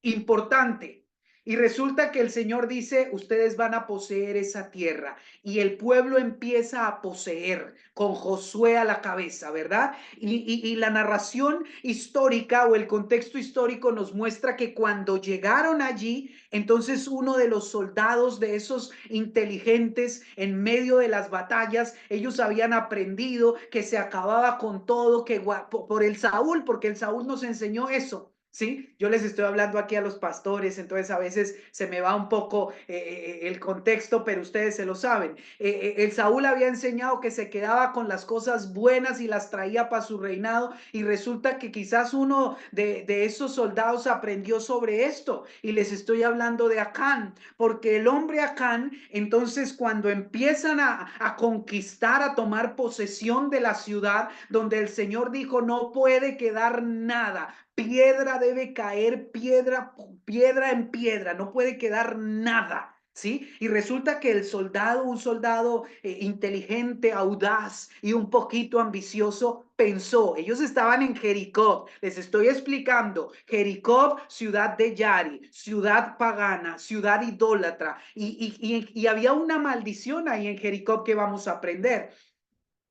importante. Y resulta que el Señor dice, ustedes van a poseer esa tierra. Y el pueblo empieza a poseer con Josué a la cabeza, ¿verdad? Y la narración histórica o el contexto histórico nos muestra que cuando llegaron allí, entonces uno de los soldados de esos inteligentes en medio de las batallas, ellos habían aprendido que se acababa con todo, que por el Saúl, porque el Saúl nos enseñó eso. Sí, yo les estoy hablando aquí a los pastores, entonces a veces se me va un poco el contexto, pero ustedes se lo saben. El Saúl había enseñado que se quedaba con las cosas buenas y las traía para su reinado, y resulta que quizás uno de esos soldados aprendió sobre esto, y les estoy hablando de Acán, porque el hombre Acán, entonces cuando empiezan a conquistar, a tomar posesión de la ciudad, donde el Señor dijo, no puede quedar nada, piedra debe caer, piedra en piedra, no puede quedar nada, ¿sí? Y resulta que el soldado, un soldado inteligente, audaz y un poquito ambicioso, pensó, ellos estaban en Jericó, les estoy explicando, Jericó, ciudad de Yari, ciudad pagana, ciudad idólatra, y había una maldición ahí en Jericó que vamos a aprender.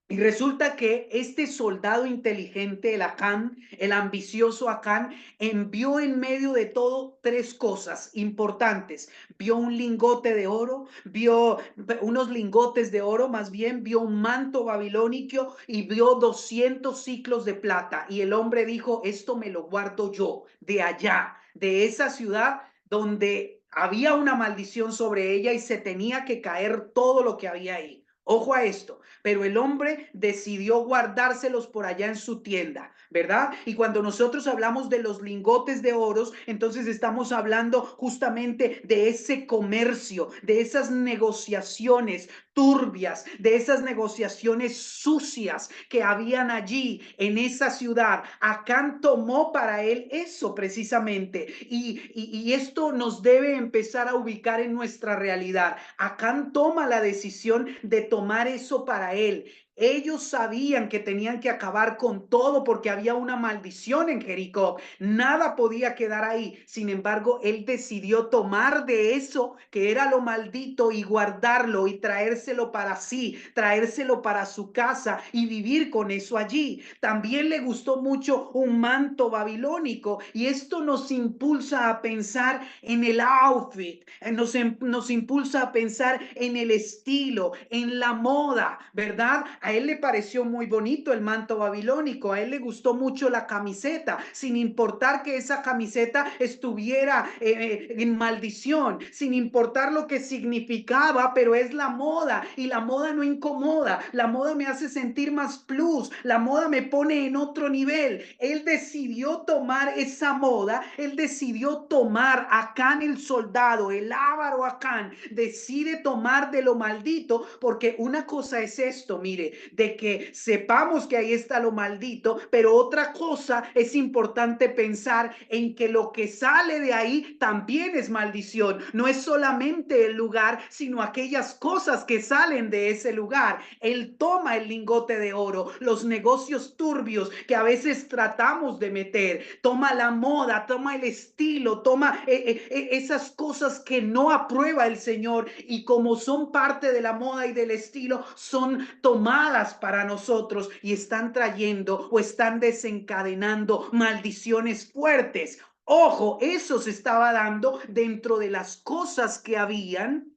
Y resulta que este soldado inteligente, el Acán, el ambicioso Acán, envió en medio de todo tres cosas importantes. Vio un lingote de oro, vio unos lingotes de oro, más bien vio un manto babilónico y vio 200 ciclos de plata. Y el hombre dijo, esto me lo guardo yo, de allá, de esa ciudad donde había una maldición sobre ella y se tenía que caer todo lo que había ahí. Ojo a esto, pero el hombre decidió guardárselos por allá en su tienda, ¿verdad? Y cuando nosotros hablamos de los lingotes de oros, entonces estamos hablando justamente de ese comercio, de esas negociaciones turbias, de esas negociaciones sucias que habían allí en esa ciudad. Acán tomó para él eso precisamente, y esto nos debe empezar a ubicar en nuestra realidad. Acán toma la decisión de tomar eso para él. Ellos sabían que tenían que acabar con todo porque había una maldición en Jericó. Nada podía quedar ahí. Sin embargo, él decidió tomar de eso que era lo maldito y guardarlo y traérselo para sí, traérselo para su casa y vivir con eso allí. También le gustó mucho un manto babilónico, y esto nos impulsa a pensar en el outfit, nos impulsa a pensar en el estilo, en la moda, ¿verdad? A él le pareció muy bonito el manto babilónico, a él le gustó mucho la camiseta, sin importar que esa camiseta estuviera en maldición, sin importar lo que significaba, pero es la moda, y la moda no incomoda, la moda me hace sentir más plus, la moda me pone en otro nivel. Él decidió tomar esa moda, él decidió tomar, Acán el soldado, el avaro Acán, decide tomar de lo maldito, porque una cosa es esto, mire, de que sepamos que ahí está lo maldito, pero otra cosa es importante pensar en que lo que sale de ahí también es maldición. No es solamente el lugar, sino aquellas cosas que salen de ese lugar. Él toma el lingote de oro, los negocios turbios que a veces tratamos de meter, toma la moda, toma el estilo, toma esas cosas que no aprueba el Señor, y como son parte de la moda y del estilo, son tomadas para nosotros y están trayendo o están desencadenando maldiciones fuertes. Ojo, eso se estaba dando dentro de las cosas que habían.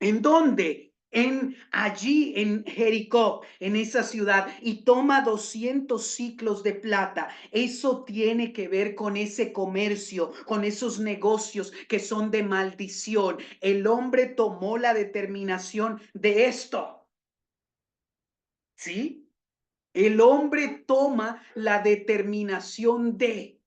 ¿En dónde? Allí en Jericó, en esa ciudad, y toma 200 ciclos de plata. Eso tiene que ver con ese comercio, con esos negocios que son de maldición. El hombre tomó la determinación de esto. ¿Sí? El hombre toma la determinación de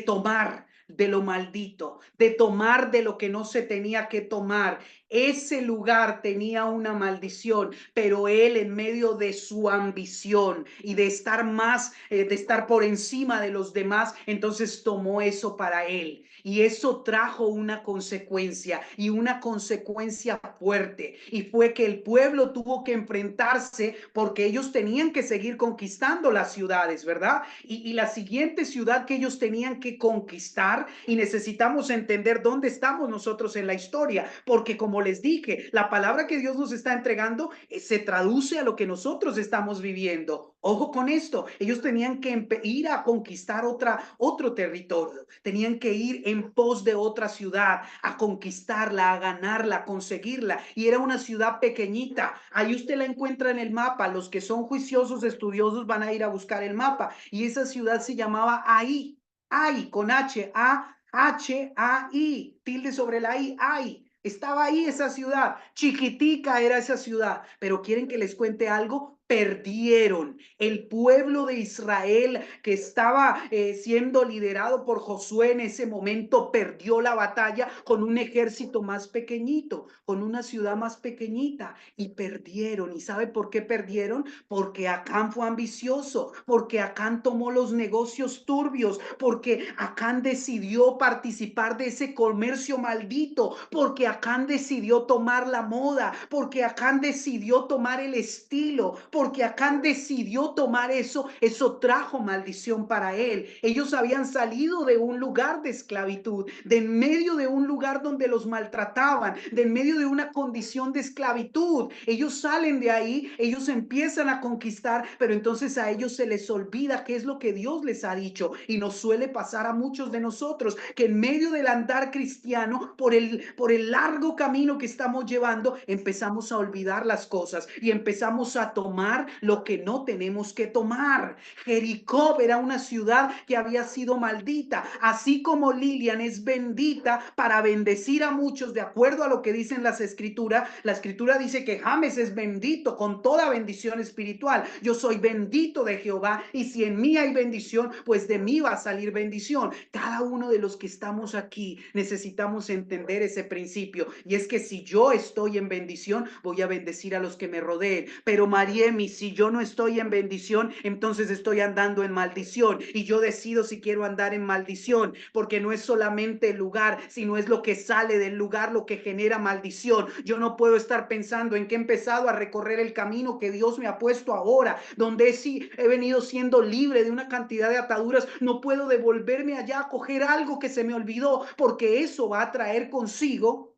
tomar de lo maldito, de tomar de lo que no se tenía que tomar. Ese lugar tenía una maldición, pero él en medio de su ambición y de estar más, de estar por encima de los demás, entonces tomó eso para él. Y eso trajo una consecuencia y una consecuencia fuerte. Y fue que el pueblo tuvo que enfrentarse porque ellos tenían que seguir conquistando las ciudades, ¿verdad? Y la siguiente ciudad que ellos tenían que conquistar, y necesitamos entender dónde estamos nosotros en la historia, porque como les dije, la palabra que Dios nos está entregando se traduce a lo que nosotros estamos viviendo. Ojo con esto, ellos tenían que ir a conquistar otro territorio, tenían que ir en pos de otra ciudad, a conquistarla, a ganarla, a conseguirla, y era una ciudad pequeñita. Ahí usted la encuentra en el mapa, los que son juiciosos, estudiosos van a ir a buscar el mapa, y esa ciudad se llamaba Ai, Ai, con H, A-H-A-I, tilde sobre la I, Ai. Estaba ahí esa ciudad, chiquitica era esa ciudad, pero quieren que les cuente algo, perdieron. El pueblo de Israel que estaba siendo liderado por Josué en ese momento perdió la batalla con un ejército más pequeñito, con una ciudad más pequeñita, y perdieron. ¿Y sabe por qué perdieron? Porque Acán fue ambicioso, porque Acán tomó los negocios turbios, porque Acán decidió participar de ese comercio maldito, porque Acán decidió tomar la moda, porque Acán decidió tomar el estilo, porque Acán decidió tomar eso trajo maldición para él. Ellos habían salido de un lugar de esclavitud, de en medio de un lugar donde los maltrataban, de en medio de una condición de esclavitud. Ellos salen de ahí, ellos empiezan a conquistar, pero entonces a ellos se les olvida qué es lo que Dios les ha dicho, y nos suele pasar a muchos de nosotros que en medio del andar cristiano, por el largo camino que estamos llevando, empezamos a olvidar las cosas y empezamos a tomar lo que no tenemos que tomar. Jericó era una ciudad que había sido maldita, así como Lilian es bendita para bendecir a muchos, de acuerdo a lo que dicen las escrituras. La escritura dice que James es bendito con toda bendición espiritual. Yo soy bendito de Jehová, y si en mí hay bendición, pues de mí va a salir bendición. Cada uno de los que estamos aquí necesitamos entender ese principio, y es que si yo estoy en bendición, voy a bendecir a los que me rodeen. Pero Mariemi, si yo no estoy en bendición, entonces estoy andando en maldición, y yo decido si quiero andar en maldición, porque no es solamente el lugar, sino es lo que sale del lugar lo que genera maldición. Yo no puedo estar pensando en que he empezado a recorrer el camino que Dios me ha puesto ahora, donde sí he venido siendo libre de una cantidad de ataduras. No puedo devolverme allá a coger algo que se me olvidó, porque eso va a traer consigo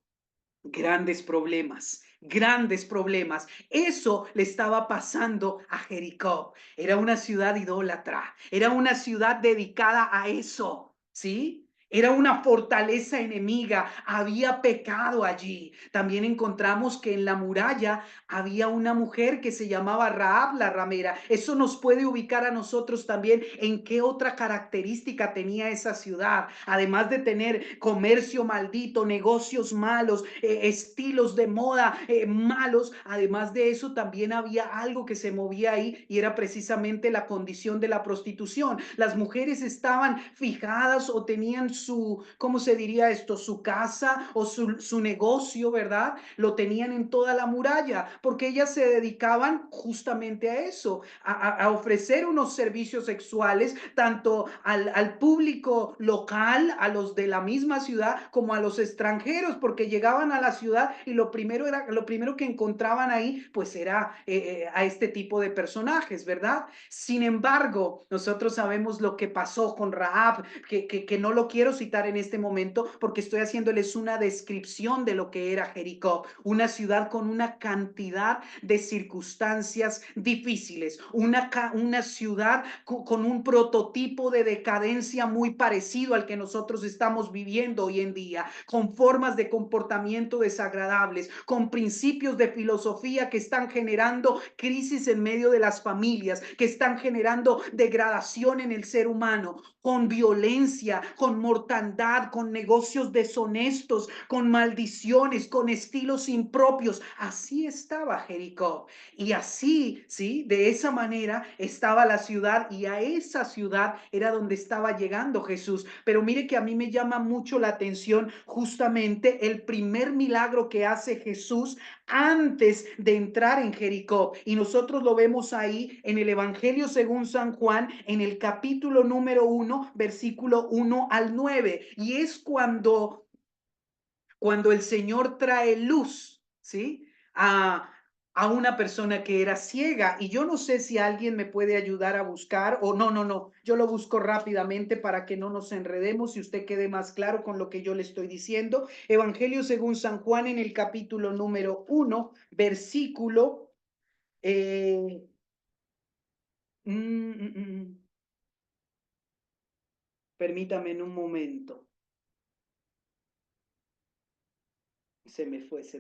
grandes problemas, grandes problemas. Eso le estaba pasando a Jericó. Era una ciudad idólatra, era una ciudad dedicada a eso, ¿sí? Era una fortaleza enemiga, había pecado allí. También encontramos que en la muralla había una mujer que se llamaba Rahab la ramera. Eso nos puede ubicar a nosotros también en qué otra característica tenía esa ciudad. Además de tener comercio maldito, negocios malos, estilos de moda malos, además de eso también había algo que se movía ahí, y era precisamente la condición de la prostitución. Las mujeres estaban fijadas o tenían ¿cómo se diría esto? Su casa o su negocio, ¿verdad? Lo tenían en toda la muralla, porque ellas se dedicaban justamente a eso, a ofrecer unos servicios sexuales, tanto al público local, a los de la misma ciudad, como a los extranjeros, porque llegaban a la ciudad y lo primero que encontraban ahí, pues era a este tipo de personajes, ¿verdad? Sin embargo, nosotros sabemos lo que pasó con Rahab, que no lo quiero citar en este momento porque estoy haciéndoles una descripción de lo que era Jericó, una ciudad con una cantidad de circunstancias difíciles, una ciudad con un prototipo de decadencia muy parecido al que nosotros estamos viviendo hoy en día, con formas de comportamiento desagradables, con principios de filosofía que están generando crisis en medio de las familias, que están generando degradación en el ser humano, con violencia, con mortalidad, mortandad, con negocios deshonestos, con maldiciones, con estilos impropios. Así estaba Jericó. Y así, ¿sí? De esa manera estaba la ciudad, y a esa ciudad era donde estaba llegando Jesús. Pero mire que a mí me llama mucho la atención justamente el primer milagro que hace Jesús antes de entrar en Jericó. Y nosotros lo vemos ahí en el Evangelio según San Juan, en el capítulo número 1, versículo 1 al 9. Y es cuando el Señor trae luz, ¿sí? A una persona que era ciega. Y yo no sé si alguien me puede ayudar a buscar, o no, yo lo busco rápidamente para que no nos enredemos y usted quede más claro con lo que yo le estoy diciendo. Evangelio según San Juan, en el capítulo número 1, versículo... eh, mm, mm, mm, permítame en un momento. Se me fue. Se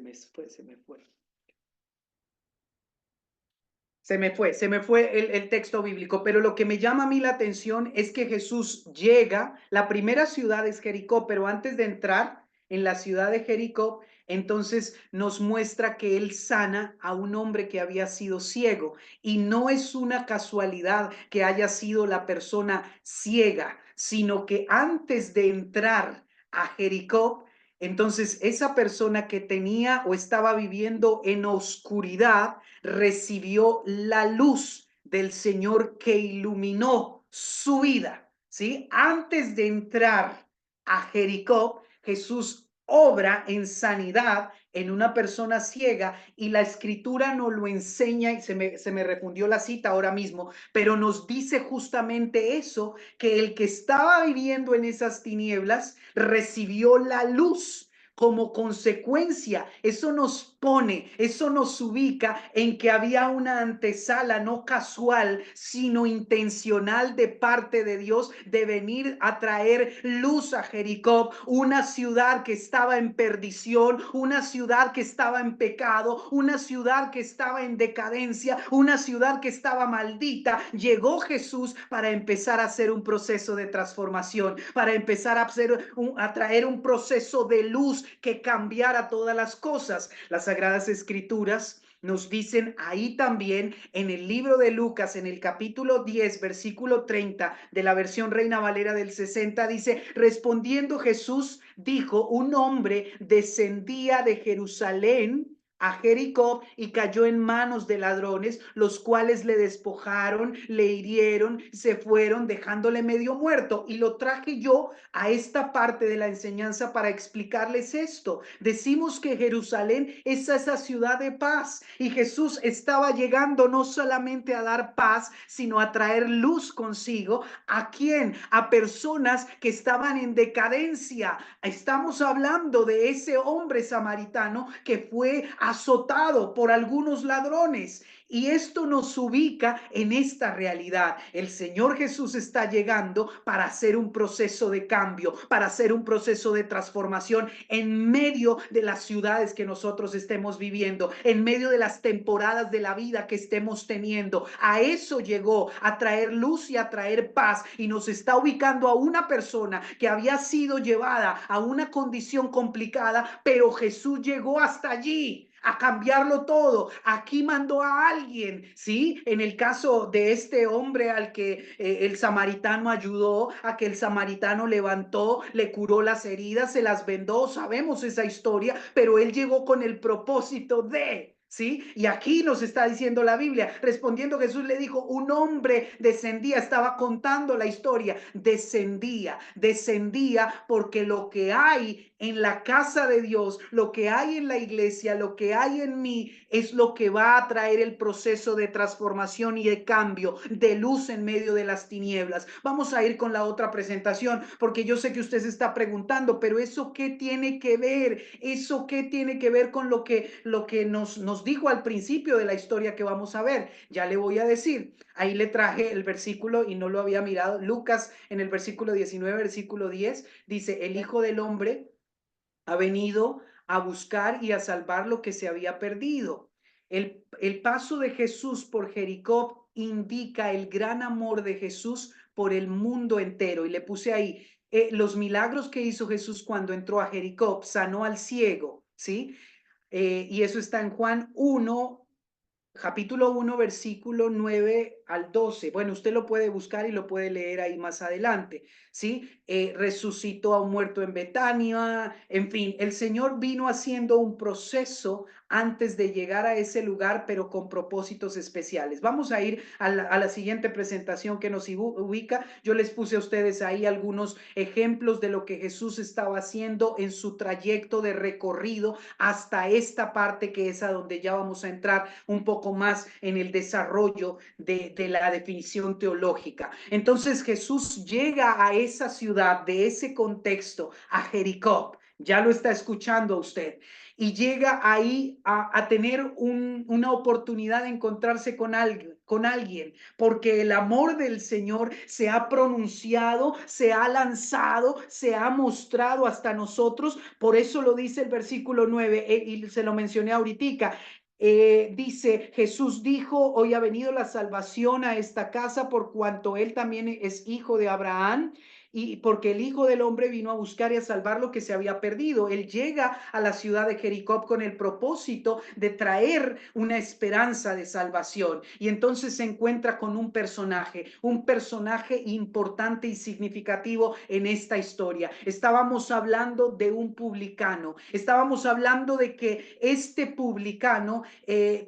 me fue el texto bíblico, pero lo que me llama a mí la atención es que Jesús llega, la primera ciudad es Jericó, pero antes de entrar en la ciudad de Jericó, entonces nos muestra que él sana a un hombre que había sido ciego, y no es una casualidad que haya sido la persona ciega, sino que antes de entrar a Jericó, entonces esa persona que tenía o estaba viviendo en oscuridad, recibió la luz del Señor que iluminó su vida, ¿sí? Antes de entrar a Jericó, Jesús obra en sanidad en una persona ciega, y la escritura nos lo enseña, y se me refundió la cita ahora mismo, pero nos dice justamente eso, que el que estaba viviendo en esas tinieblas recibió la luz. Como consecuencia, eso nos ubica en que había una antesala no casual, sino intencional de parte de Dios, de venir a traer luz a Jericó, una ciudad que estaba en perdición, una ciudad que estaba en pecado, una ciudad que estaba en decadencia, una ciudad que estaba maldita. Llegó Jesús para empezar a hacer un proceso de transformación, para empezar a traer un proceso de luz que cambiara todas las cosas. Las Sagradas Escrituras nos dicen ahí también en el libro de Lucas, en el capítulo 10, versículo 30 de la versión Reina Valera del 60, dice: respondiendo Jesús dijo, un hombre descendía de Jerusalén a Jericó y cayó en manos de ladrones, los cuales le despojaron, le hirieron, se fueron dejándole medio muerto. Y lo traje yo a esta parte de la enseñanza para explicarles esto. Decimos que Jerusalén es esa ciudad de paz, y Jesús estaba llegando no solamente a dar paz, sino a traer luz consigo. ¿A quién? A personas que estaban en decadencia. Estamos hablando de ese hombre samaritano que fue azotado por algunos ladrones. Y esto nos ubica en esta realidad. El Señor Jesús está llegando para hacer un proceso de cambio, para hacer un proceso de transformación en medio de las ciudades que nosotros estemos viviendo, en medio de las temporadas de la vida que estemos teniendo. A eso llegó, a traer luz y a traer paz, y nos está ubicando a una persona que había sido llevada a una condición complicada, pero Jesús llegó hasta allí a cambiarlo todo. Aquí mandó a alguien, ¿sí? En el caso de este hombre al que el samaritano ayudó, a que el samaritano levantó, le curó las heridas, se las vendó, sabemos esa historia, pero él llegó con el propósito de... ¿sí? Y aquí nos está diciendo la Biblia, respondiendo Jesús le dijo, un hombre descendía, estaba contando la historia, descendía porque lo que hay en la casa de Dios, lo que hay en la iglesia, lo que hay en mí, es lo que va a traer el proceso de transformación y de cambio, de luz en medio de las tinieblas. Vamos a ir con la otra presentación, porque yo sé que usted se está preguntando, pero ¿eso qué tiene que ver? ¿Eso qué tiene que ver con lo que nos dijo al principio de la historia que vamos a ver? Ya le voy a decir. Ahí le traje el versículo y no lo había mirado. Lucas, en el versículo 19, versículo 10, dice: el Hijo del Hombre ha venido a buscar y a salvar lo que se había perdido. El paso de Jesús por Jericó indica el gran amor de Jesús por el mundo entero. Y le puse ahí, los milagros que hizo Jesús cuando entró a Jericó, sanó al ciego, ¿sí? Y eso está en Juan 1, capítulo 1, versículo 9 al 12. Bueno, usted lo puede buscar y lo puede leer ahí más adelante, ¿sí? Resucitó a un muerto en Betania, en fin, el Señor vino haciendo un proceso antes de llegar a ese lugar, pero con propósitos especiales. Vamos a ir a la siguiente presentación que nos ubica. Yo les puse a ustedes ahí algunos ejemplos de lo que Jesús estaba haciendo en su trayecto de recorrido hasta esta parte que es a donde ya vamos a entrar un poco más en el desarrollo de la definición teológica. Entonces Jesús llega a esa ciudad, de ese contexto, a Jericó. Ya lo está escuchando usted. Y llega ahí a tener una oportunidad de encontrarse con alguien, porque el amor del Señor se ha pronunciado, se ha lanzado, se ha mostrado hasta nosotros. Por eso lo dice el versículo 9, y se lo mencioné ahorita. Dice, Jesús dijo, hoy ha venido la salvación a esta casa por cuanto él también es hijo de Abraham, y porque el Hijo del Hombre vino a buscar y a salvar lo que se había perdido. Él llega a la ciudad de Jericó con el propósito de traer una esperanza de salvación, y entonces se encuentra con un personaje importante y significativo en esta historia. Estábamos hablando de un publicano, estábamos hablando de que este publicano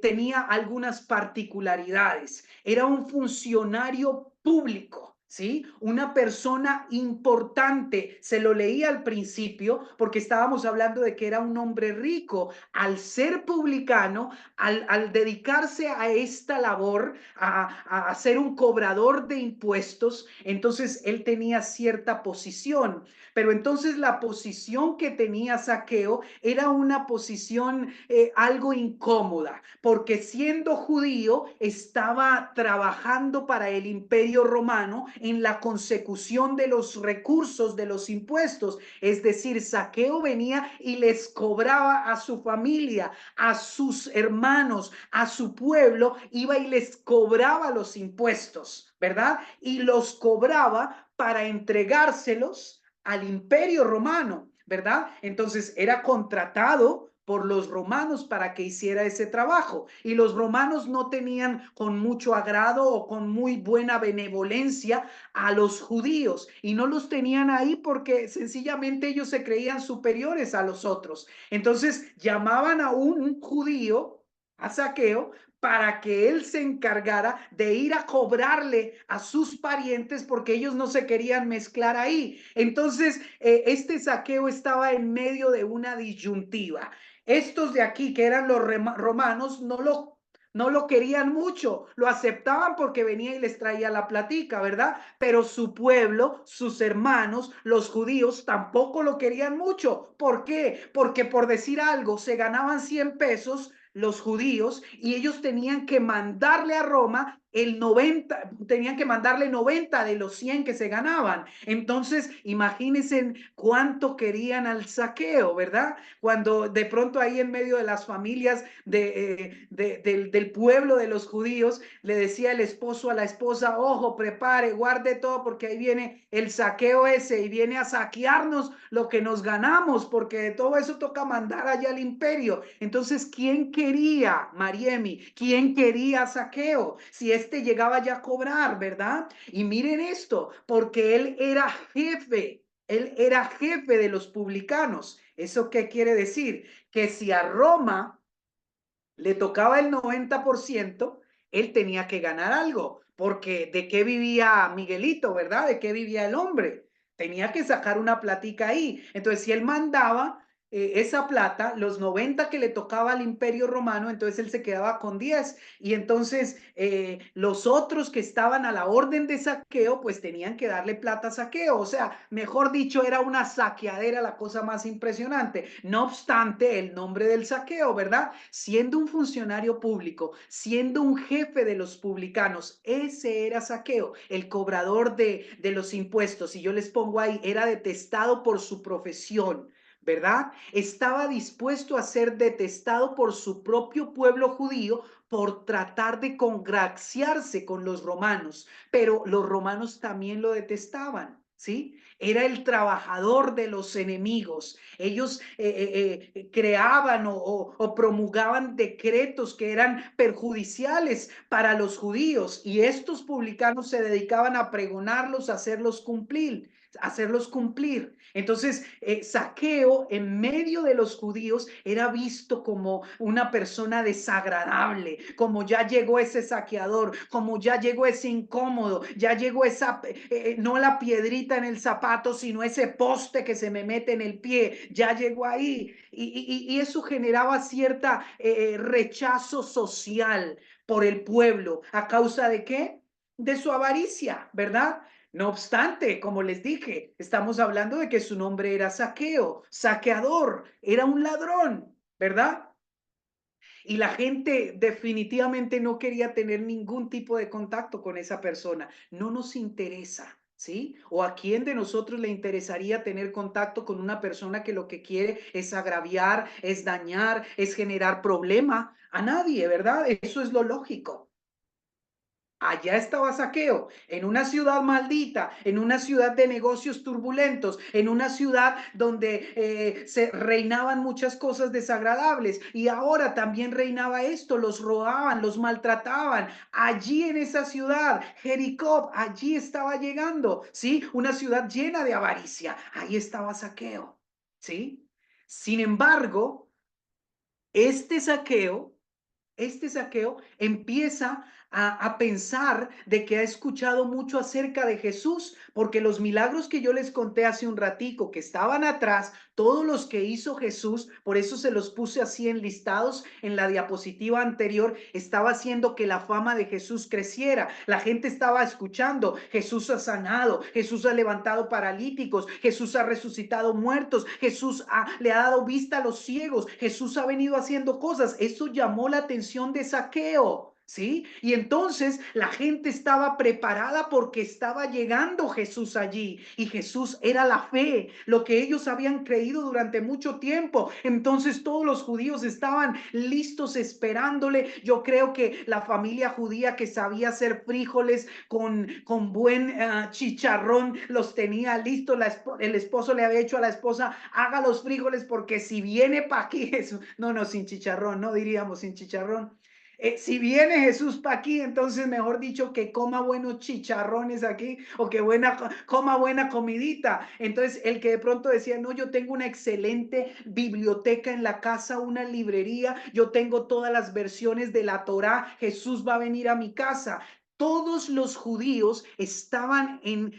tenía algunas particularidades. Era un funcionario público, ¿sí? Una persona importante. Se lo leí al principio porque estábamos hablando de que era un hombre rico. Al ser publicano, al dedicarse a esta labor, a ser un cobrador de impuestos, entonces él tenía cierta posición. Pero entonces la posición que tenía Zaqueo era una posición algo incómoda, porque siendo judío estaba trabajando para el Imperio Romano en la consecución de los recursos de los impuestos. Es decir, Zaqueo venía y les cobraba a su familia, a sus hermanos, a su pueblo, iba y les cobraba los impuestos, ¿verdad? Y los cobraba para entregárselos al Imperio Romano, ¿verdad? Entonces era contratado por los romanos para que hiciera ese trabajo, y los romanos no tenían con mucho agrado o con muy buena benevolencia a los judíos, y no los tenían ahí porque sencillamente ellos se creían superiores a los otros. Entonces llamaban a un judío, a Zaqueo, para que él se encargara de ir a cobrarle a sus parientes porque ellos no se querían mezclar ahí. Entonces, este Zaqueo estaba en medio de una disyuntiva. Estos de aquí, que eran los romanos, no lo querían mucho, lo aceptaban porque venía y les traía la platica, ¿verdad? Pero su pueblo, sus hermanos, los judíos, tampoco lo querían mucho. ¿Por qué? Porque, por decir algo, se ganaban 100 pesos los judíos, y ellos tenían que mandarle a Roma el 90, tenían que mandarle 90 de los 100 que se ganaban. Entonces, imagínense cuánto querían al Zaqueo, ¿verdad? Cuando de pronto ahí en medio de las familias del pueblo de los judíos, le decía el esposo a la esposa, ojo, prepare, guarde todo, porque ahí viene el Zaqueo ese y viene a saquearnos lo que nos ganamos, porque de todo eso toca mandar allá al imperio. Entonces, ¿quién quería, Mariemi? ¿Quién quería a Zaqueo? Si este llegaba ya a cobrar, ¿verdad? Y miren esto, porque él era jefe de los publicanos. ¿Eso qué quiere decir? Que si a Roma le tocaba el 90%, él tenía que ganar algo, porque ¿de qué vivía Miguelito, verdad? ¿De qué vivía el hombre? Tenía que sacar una platica ahí. Entonces, si él mandaba esa plata, los 90 que le tocaba al Imperio Romano, entonces él se quedaba con 10. Y entonces los otros que estaban a la orden de saqueo, pues tenían que darle plata a Zaqueo. O sea, mejor dicho, era una saqueadera, la cosa más impresionante. No obstante, el nombre del Zaqueo, ¿verdad? Siendo un funcionario público, siendo un jefe de los publicanos, ese era Zaqueo, el cobrador de los impuestos. Y yo les pongo ahí, era detestado por su profesión, ¿verdad? Estaba dispuesto a ser detestado por su propio pueblo judío por tratar de congraciarse con los romanos, pero los romanos también lo detestaban, ¿sí? Era el trabajador de los enemigos. Ellos creaban o promulgaban decretos que eran perjudiciales para los judíos y estos publicanos se dedicaban a pregonarlos, a hacerlos cumplir. Entonces, Zaqueo en medio de los judíos era visto como una persona desagradable, como ya llegó ese saqueador, como ya llegó ese incómodo, ya llegó esa, no la piedrita en el zapato, sino ese poste que se me mete en el pie, ya llegó ahí. Y eso generaba cierta rechazo social por el pueblo. ¿A causa de qué? De su avaricia, ¿verdad? No obstante, como les dije, estamos hablando de que su nombre era Zaqueo, saqueador, era un ladrón, ¿verdad? Y la gente definitivamente no quería tener ningún tipo de contacto con esa persona. No nos interesa, ¿sí? ¿O a quién de nosotros le interesaría tener contacto con una persona que lo que quiere es agraviar, es dañar, es generar problema? A nadie, ¿verdad? Eso es lo lógico. Allá estaba Zaqueo, en una ciudad maldita, en una ciudad de negocios turbulentos, en una ciudad donde se reinaban muchas cosas desagradables y ahora también reinaba esto, los robaban, los maltrataban. Allí en esa ciudad, Jericó, allí estaba llegando, ¿sí? Una ciudad llena de avaricia. Ahí estaba Zaqueo, ¿sí? Sin embargo, este Zaqueo empieza a pensar de que ha escuchado mucho acerca de Jesús, porque los milagros que yo les conté hace un ratico, que estaban atrás, todos los que hizo Jesús, por eso se los puse así enlistados en la diapositiva anterior, estaba haciendo que la fama de Jesús creciera. La gente estaba escuchando, Jesús ha sanado, Jesús ha levantado paralíticos, Jesús ha resucitado muertos, Jesús le ha dado vista a los ciegos, Jesús ha venido haciendo cosas. Eso llamó la atención de Zaqueo. ¿Sí? Y entonces la gente estaba preparada porque estaba llegando Jesús allí y Jesús era la fe, lo que ellos habían creído durante mucho tiempo. Entonces todos los judíos estaban listos esperándole. Yo creo que la familia judía que sabía hacer frijoles con buen chicharrón los tenía listos. El esposo le había dicho a la esposa, haga los frijoles porque si viene para aquí, no, sin chicharrón, no diríamos sin chicharrón. Si viene Jesús para aquí, entonces mejor dicho que coma buenos chicharrones aquí o que coma buena comidita. Entonces el que de pronto decía, no, yo tengo una excelente biblioteca en la casa, una librería, yo tengo todas las versiones de la Torá, Jesús va a venir a mi casa. Todos los judíos estaban en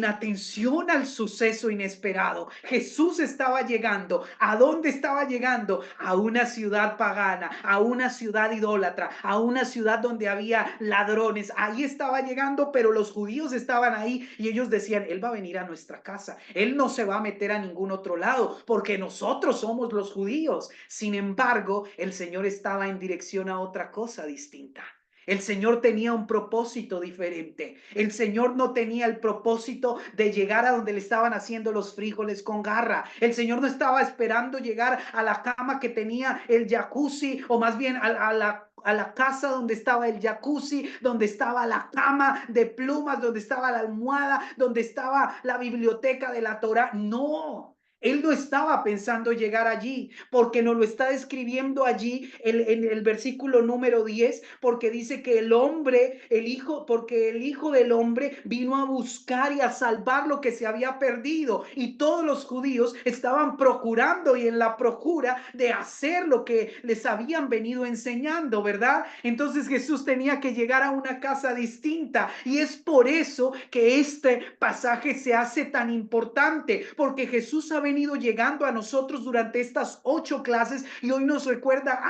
atención al suceso inesperado. Jesús estaba llegando. ¿A dónde estaba llegando? A una ciudad pagana, a una ciudad idólatra, a una ciudad donde había ladrones. Ahí estaba llegando, pero los judíos estaban ahí y ellos decían, Él va a venir a nuestra casa. Él no se va a meter a ningún otro lado porque nosotros somos los judíos. Sin embargo, el Señor estaba en dirección a otra cosa distinta. El Señor tenía un propósito diferente. El Señor no tenía el propósito de llegar a donde le estaban haciendo los frijoles con garra. El Señor no estaba esperando llegar a la cama que tenía el jacuzzi, o más bien a la casa donde estaba el jacuzzi, donde estaba la cama de plumas, donde estaba la almohada, donde estaba la biblioteca de la Torá. No. Él no estaba pensando llegar allí, porque nos lo está describiendo allí en el versículo número 10, porque dice que porque el Hijo del Hombre vino a buscar y a salvar lo que se había perdido. Y todos los judíos estaban procurando y en la procura de hacer lo que les habían venido enseñando, ¿verdad? Entonces Jesús tenía que llegar a una casa distinta y es por eso que este pasaje se hace tan importante, porque Jesús ha venido llegando a nosotros durante estas 8 clases y hoy nos recuerda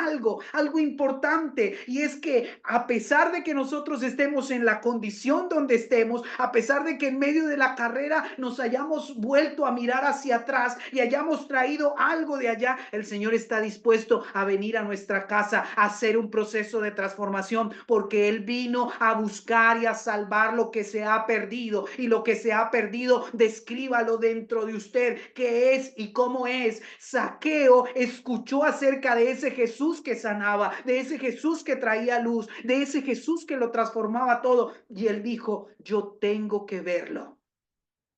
algo importante, y es que a pesar de que nosotros estemos en la condición donde estemos, a pesar de que en medio de la carrera nos hayamos vuelto a mirar hacia atrás y hayamos traído algo de allá, el Señor está dispuesto a venir a nuestra casa a hacer un proceso de transformación, porque Él vino a buscar y a salvar lo que se ha perdido, y lo que se ha perdido, descríbalo dentro de usted, qué es y cómo es. Zaqueo escuchó acerca de ese Jesús que sanaba, de ese Jesús que traía luz, de ese Jesús que lo transformaba todo, y él dijo, yo tengo que verlo.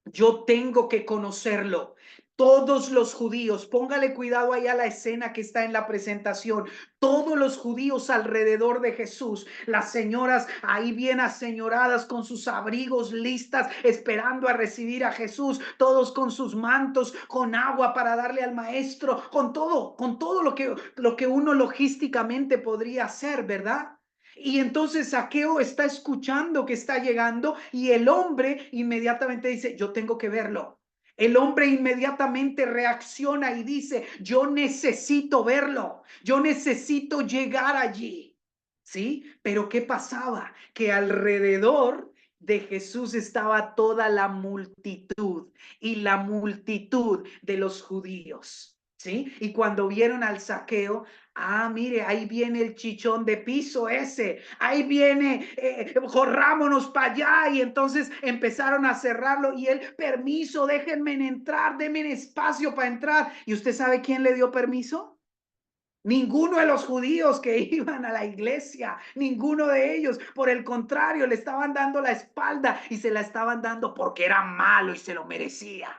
Yo tengo que conocerlo. Todos los judíos, póngale cuidado ahí a la escena que está en la presentación. Todos los judíos alrededor de Jesús, las señoras ahí bien aseñoradas con sus abrigos listas, esperando a recibir a Jesús, todos con sus mantos, con agua para darle al maestro, con todo lo que uno logísticamente podría hacer, ¿verdad? Y entonces Zaqueo está escuchando que está llegando y el hombre inmediatamente dice, yo tengo que verlo. El hombre inmediatamente reacciona y dice, yo necesito verlo, yo necesito llegar allí. ¿Sí? Pero ¿qué pasaba? Que alrededor de Jesús estaba toda la multitud y la multitud de los judíos. ¿Sí? Y cuando vieron al Zaqueo, mire, ahí viene el chichón de piso ese, ahí viene, corrámonos para allá. Y entonces empezaron a cerrarlo y él, permiso, déjenme entrar, denme espacio para entrar. ¿Y usted sabe quién le dio permiso? Ninguno de los judíos que iban a la iglesia, ninguno de ellos. Por el contrario, le estaban dando la espalda y se la estaban dando porque era malo y se lo merecía.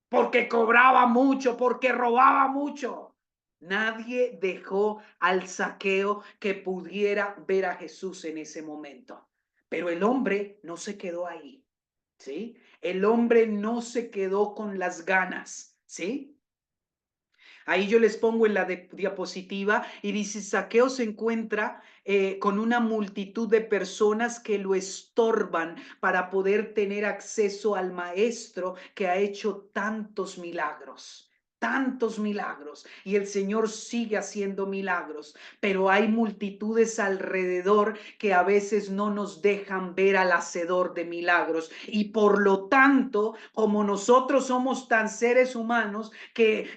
Porque cobraba mucho, porque robaba mucho. Nadie dejó al Zaqueo que pudiera ver a Jesús en ese momento. Pero el hombre no se quedó ahí, ¿sí? El hombre no se quedó con las ganas, ¿sí? Ahí yo les pongo en la diapositiva y dice, Zaqueo se encuentra con una multitud de personas que lo estorban para poder tener acceso al maestro que ha hecho tantos milagros. Tantos milagros y el Señor sigue haciendo milagros, pero hay multitudes alrededor que a veces no nos dejan ver al hacedor de milagros y por lo tanto, como nosotros somos tan seres humanos que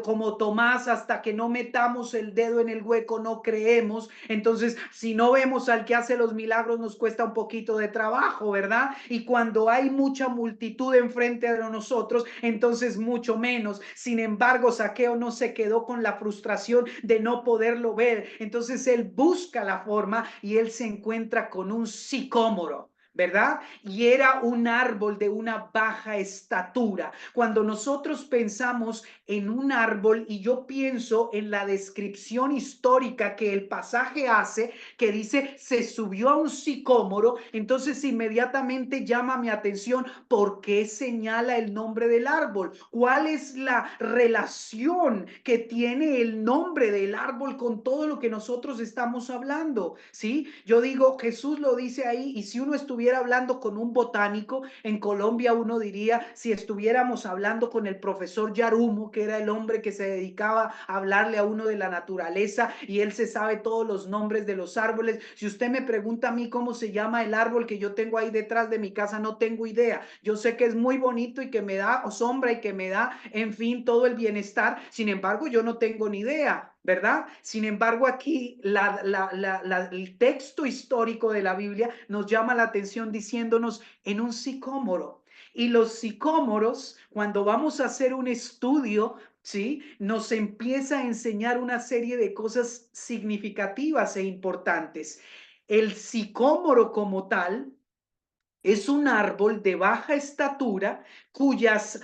como Tomás, hasta que no metamos el dedo en el hueco no creemos. Entonces, si no vemos al que hace los milagros, nos cuesta un poquito de trabajo, ¿verdad? Y cuando hay mucha multitud enfrente de nosotros, entonces mucho menos. Sin embargo, Zaqueo no se quedó con la frustración de no poderlo ver. Entonces él busca la forma y él se encuentra con un sicómoro, ¿verdad? Y era un árbol de una baja estatura. Cuando nosotros pensamos en un árbol, y yo pienso en la descripción histórica que el pasaje hace, que dice, se subió a un sicómoro, entonces inmediatamente llama mi atención, ¿por qué señala el nombre del árbol? ¿Cuál es la relación que tiene el nombre del árbol con todo lo que nosotros estamos hablando? ¿Sí? Yo digo, Jesús lo dice ahí, y si uno estuviera hablando con un botánico, en Colombia uno diría, si estuviéramos hablando con el profesor Yarumo, que era el hombre que se dedicaba a hablarle a uno de la naturaleza, y él se sabe todos los nombres de los árboles. Si usted me pregunta a mí cómo se llama el árbol que yo tengo ahí detrás de mi casa, no tengo idea. Yo sé que es muy bonito y que me da sombra y que me da, en fin, todo el bienestar. Sin embargo, yo no tengo ni idea, ¿verdad? Sin embargo, aquí el texto histórico de la Biblia nos llama la atención diciéndonos en un sicómoro. Y los sicómoros, cuando vamos a hacer un estudio, ¿sí? Nos empieza a enseñar una serie de cosas significativas e importantes. El sicómoro como tal es un árbol de baja estatura cuyas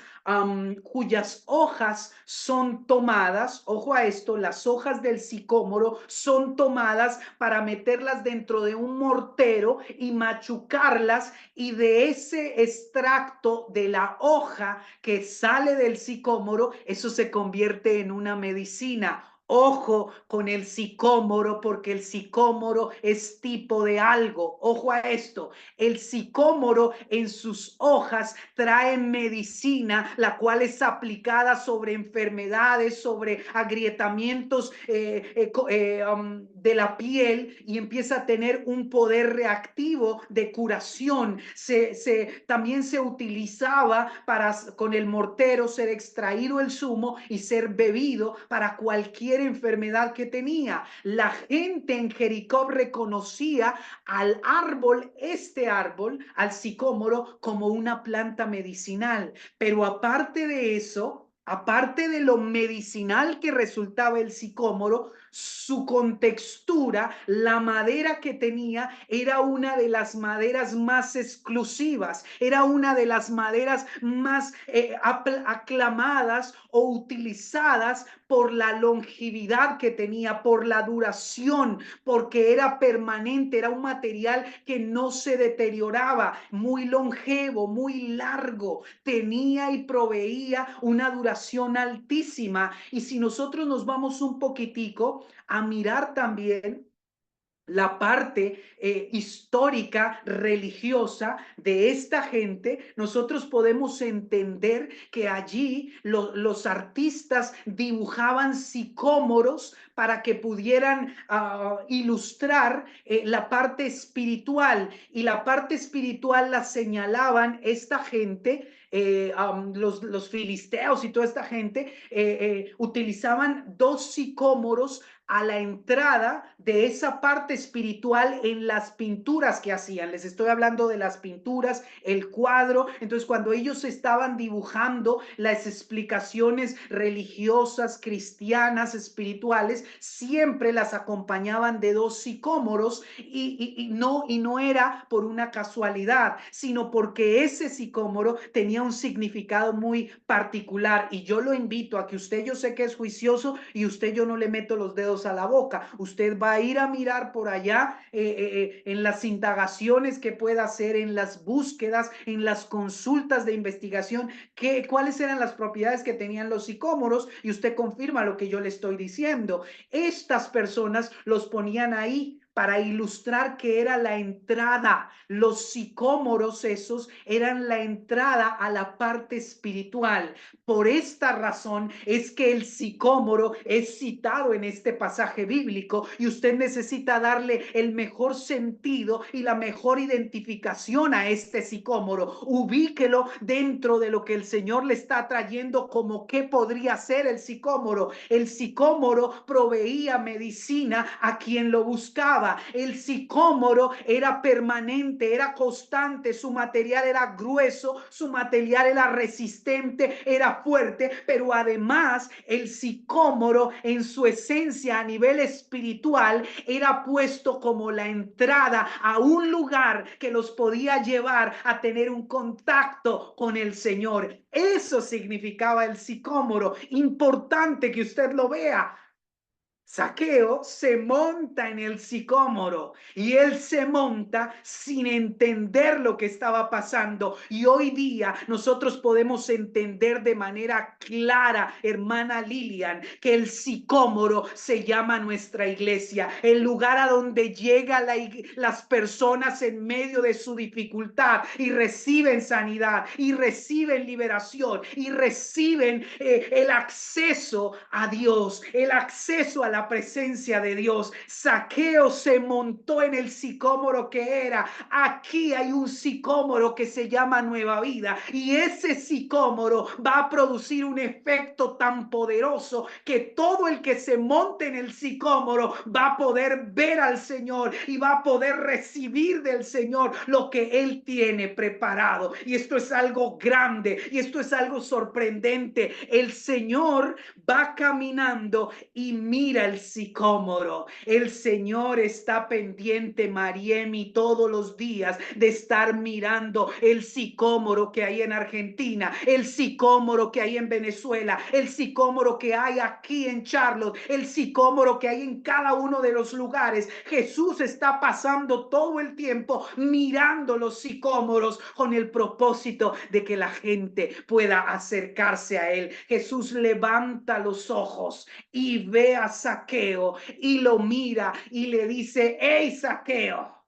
hojas son tomadas, ojo a esto, las hojas del sicómoro son tomadas para meterlas dentro de un mortero y machucarlas, y de ese extracto de la hoja que sale del sicómoro, eso se convierte en una medicina. Ojo con el sicómoro, porque el sicómoro es tipo de algo. Ojo a esto. El sicómoro en sus hojas trae medicina, la cual es aplicada sobre enfermedades, sobre agrietamientos de la piel, y empieza a tener un poder reactivo de curación. También se utilizaba para con el mortero ser extraído el zumo y ser bebido para cualquier enfermedad que tenía. La gente en Jericó reconocía al árbol, al sicómoro, como una planta medicinal. Pero aparte de eso, aparte de lo medicinal que resultaba el sicómoro, su contextura, la madera que tenía, era una de las maderas más exclusivas, era una de las maderas más aclamadas o utilizadas por la longevidad que tenía, por la duración, porque era permanente, era un material que no se deterioraba, muy longevo, muy largo, tenía y proveía una duración altísima. Y si nosotros nos vamos un poquitico a mirar también la parte histórica, religiosa de esta gente, nosotros podemos entender que allí los artistas dibujaban sicómoros para que pudieran ilustrar la parte espiritual, y la parte espiritual la señalaban esta gente. Los filisteos y toda esta gente utilizaban dos sicómoros a la entrada de esa parte espiritual en las pinturas que hacían. Les estoy hablando de las pinturas, el cuadro. Entonces, cuando ellos estaban dibujando las explicaciones religiosas, cristianas, espirituales, siempre las acompañaban de dos sicómoros, y no era por una casualidad, sino porque ese sicómoro tenía un significado muy particular. Y yo lo invito a que usted, yo sé que es juicioso, y usted, yo no le meto los dedos a la boca. Usted va a ir a mirar por allá en las indagaciones que pueda hacer, en las búsquedas, en las consultas de investigación, cuáles eran las propiedades que tenían los sicómoros, y usted confirma lo que yo le estoy diciendo. Estas personas los ponían ahí para ilustrar que era la entrada. Los sicómoros esos eran la entrada a la parte espiritual. Por esta razón es que el sicómoro es citado en este pasaje bíblico, y usted necesita darle el mejor sentido y la mejor identificación a este sicómoro. Ubíquelo dentro de lo que el Señor le está trayendo, como qué podría ser el sicómoro. El sicómoro proveía medicina a quien lo buscaba. El sicómoro era permanente, era constante, su material era grueso, su material era resistente, era fuerte, pero además el sicómoro en su esencia a nivel espiritual era puesto como la entrada a un lugar que los podía llevar a tener un contacto con el Señor. Eso significaba el sicómoro. Importante que usted lo vea. Zaqueo se monta en el sicómoro, y él se monta sin entender lo que estaba pasando. Y hoy día nosotros podemos entender de manera clara, hermana Lilian, que el sicómoro se llama nuestra iglesia, el lugar a donde llegan las personas en medio de su dificultad y reciben sanidad, y reciben liberación, y reciben el acceso a Dios, el acceso a la presencia de Dios. Zaqueo se montó en el sicómoro que era. Aquí hay un sicómoro que se llama Nueva Vida, y ese sicómoro va a producir un efecto tan poderoso que todo el que se monte en el sicómoro va a poder ver al Señor y va a poder recibir del Señor lo que Él tiene preparado. Y esto es algo grande, y esto es algo sorprendente. El Señor va caminando y mira el sicómoro. El Señor está pendiente, Mariemi, todos los días de estar mirando el sicómoro que hay en Argentina, el sicómoro que hay en Venezuela, el sicómoro que hay aquí en Charlotte, el sicómoro que hay en cada uno de los lugares. Jesús está pasando todo el tiempo mirando los sicómoros con el propósito de que la gente pueda acercarse a él. Jesús levanta los ojos y ve a Zaqueo y lo mira y le dice: hey, Zaqueo,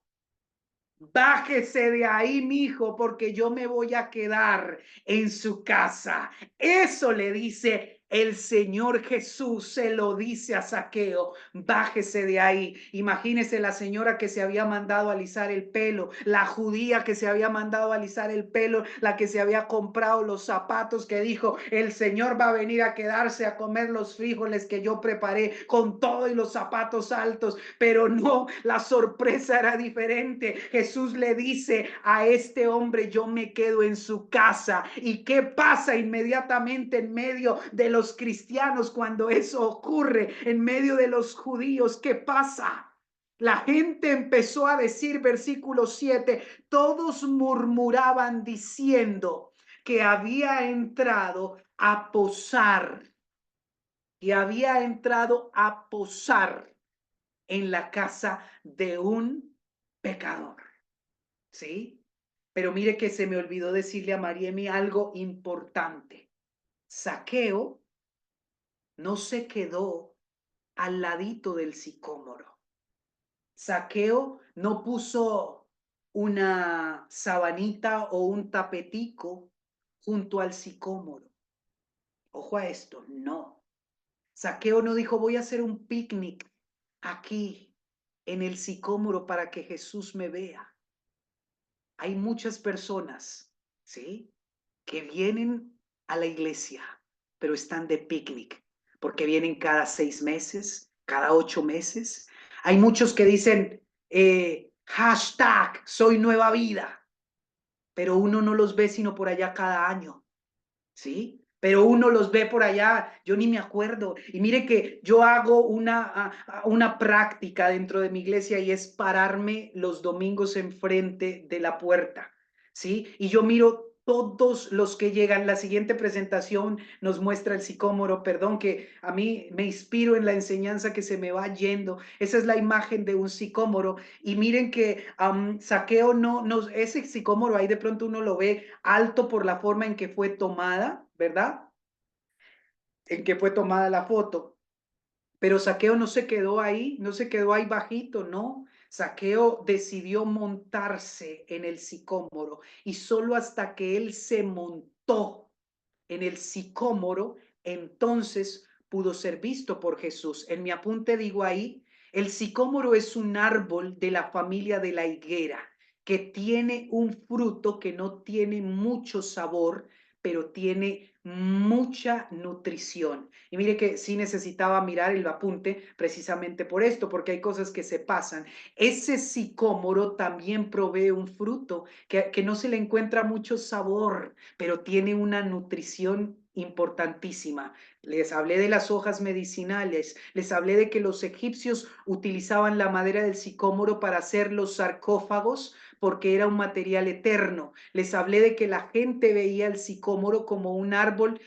bájese de ahí, mijo, porque yo me voy a quedar en su casa. Eso le dice el Señor Jesús se lo dice a Zaqueo: bájese de ahí. Imagínese la señora que se había mandado a alisar el pelo, la judía que se había mandado a alisar el pelo, la que se había comprado los zapatos, que dijo: el Señor va a venir a quedarse a comer los frijoles que yo preparé con todo y los zapatos altos. Pero no, la sorpresa era diferente. Jesús le dice a este hombre: yo me quedo en su casa. ¿Y qué pasa inmediatamente en medio de los cristianos cuando eso ocurre? En medio de los judíos, ¿qué pasa? La gente empezó a decir, versículo 7, todos murmuraban diciendo que había entrado a posar, en la casa de un pecador. ¿Sí? Pero mire que se me olvidó decirle a Mariemi algo importante. Zaqueo no se quedó al ladito del sicómoro. Zaqueo no puso una sabanita o un tapetico junto al sicómoro. Ojo a esto, no. Zaqueo no dijo: voy a hacer un picnic aquí en el sicómoro para que Jesús me vea. Hay muchas personas, ¿sí?, que vienen a la iglesia, pero están de picnic, porque vienen cada 6 meses, cada 8 meses. Hay muchos que dicen, hashtag soy nueva vida, pero uno no los ve sino por allá cada año, ¿sí? Pero uno los ve por allá, yo ni me acuerdo. Y mire que yo hago una práctica dentro de mi iglesia, y es pararme los domingos enfrente de la puerta, ¿sí? Y yo miro todos los que llegan. La siguiente presentación nos muestra el sicómoro. Perdón, que a mí me inspiro en la enseñanza que se me va yendo. Esa es la imagen de un sicómoro. Y miren que Zaqueo ese sicómoro ahí de pronto uno lo ve alto por la forma en que fue tomada, ¿verdad? En que fue tomada la foto. Pero Zaqueo no se quedó ahí bajito, no. Zaqueo decidió montarse en el sicómoro, y solo hasta que él se montó en el sicómoro, entonces pudo ser visto por Jesús. En mi apunte digo ahí: el sicómoro es un árbol de la familia de la higuera, que tiene un fruto que no tiene mucho sabor, pero tiene mucha nutrición. Y mire que sí necesitaba mirar el apunte precisamente por esto, porque hay cosas que se pasan. Ese sicómoro también provee un fruto que no se le encuentra mucho sabor, pero tiene una nutrición importantísima. Les hablé de las hojas medicinales, les hablé de que los egipcios utilizaban la madera del sicómoro para hacer los sarcófagos, porque era un material eterno. Les hablé de que la gente veía el sicómoro como un árbol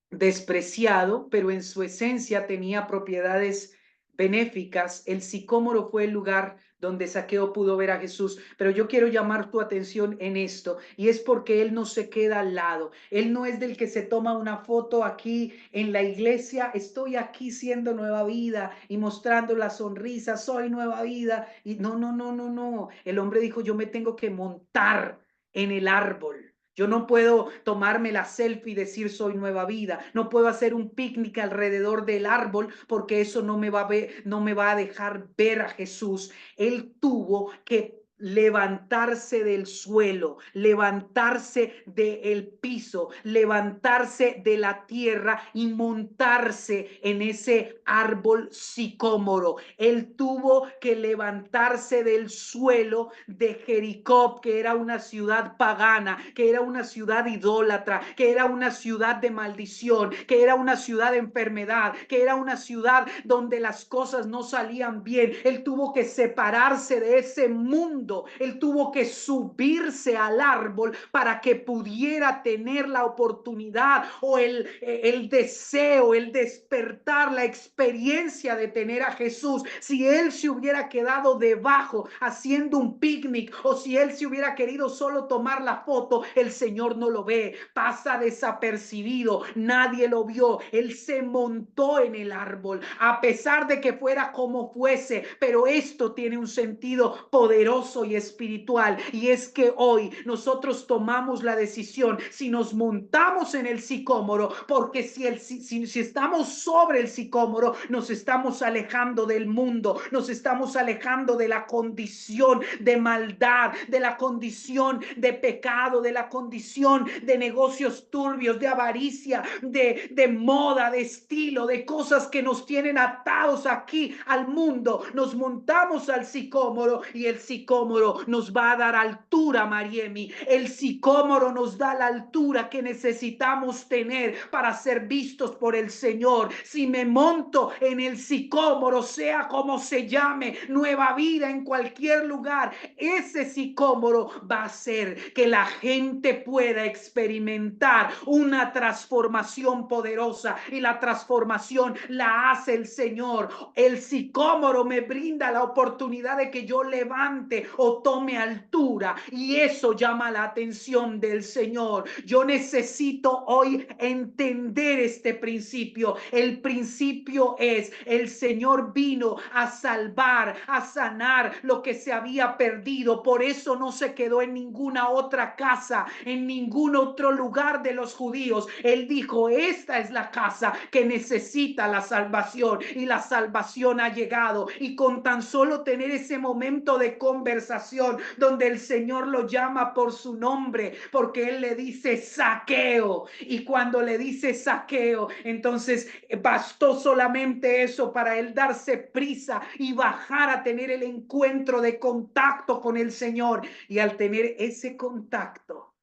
despreciado, pero en su esencia tenía propiedades benéficas. El sicómoro fue el lugar donde Zaqueo pudo ver a Jesús. Pero yo quiero llamar tu atención en esto, y es porque él no se queda al lado. Él no es del que se toma una foto aquí en la iglesia: estoy aquí siendo nueva vida y mostrando la sonrisa, soy nueva vida. Y no. El hombre dijo: yo me tengo que montar en el árbol. Yo no puedo tomarme la selfie y decir soy nueva vida. No puedo hacer un picnic alrededor del árbol, porque eso no me va a dejar ver a Jesús. Él tuvo que levantarse del suelo, levantarse del piso, levantarse de la tierra y montarse en ese árbol sicómoro. Él tuvo que levantarse del suelo de Jericó, que era una ciudad pagana, que era una ciudad idólatra, que era una ciudad de maldición, que era una ciudad de enfermedad, que era una ciudad donde las cosas no salían bien. Él tuvo que separarse de ese mundo. Él tuvo que subirse al árbol para que pudiera tener la oportunidad, o el deseo, el despertar, la experiencia de tener a Jesús. Si él se hubiera quedado debajo haciendo un picnic, o si él se hubiera querido solo tomar la foto, el Señor no lo ve, pasa desapercibido, nadie lo vio. Él se montó en el árbol, a pesar de que fuera como fuese. Pero esto tiene un sentido poderoso religioso y espiritual, y es que hoy nosotros tomamos la decisión si nos montamos en el sicómoro, porque si estamos sobre el sicómoro, nos estamos alejando del mundo, nos estamos alejando de la condición de maldad, de la condición de pecado, de la condición de negocios turbios, de avaricia, de moda, de estilo, de cosas que nos tienen atados aquí al mundo. Nos montamos al sicómoro y el sicómoro nos va a dar altura, Mariemi. El sicómoro nos da la altura que necesitamos tener para ser vistos por el Señor. Si me monto en el sicómoro, sea como se llame, Nueva Vida, en cualquier lugar, ese sicómoro va a hacer que la gente pueda experimentar una transformación poderosa, y la transformación la hace el Señor. El sicómoro me brinda la oportunidad de que yo levante o tome altura, y eso llama la atención del Señor. Yo necesito hoy entender este principio. El principio es: el Señor vino a salvar, a sanar lo que se había perdido. Por eso no se quedó en ninguna otra casa, en ningún otro lugar de los judíos. Él dijo: esta es la casa que necesita la salvación, y la salvación ha llegado. Y con tan solo tener ese momento de conversación donde el Señor lo llama por su nombre, porque él le dice Zaqueo, y cuando le dice Zaqueo, entonces bastó solamente eso para él darse prisa y bajar a tener el encuentro de contacto con el Señor. Y al tener ese contacto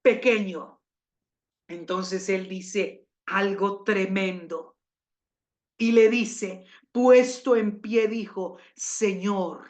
pequeño, entonces él dice algo tremendo y le dice, puesto en pie, dijo: Señor,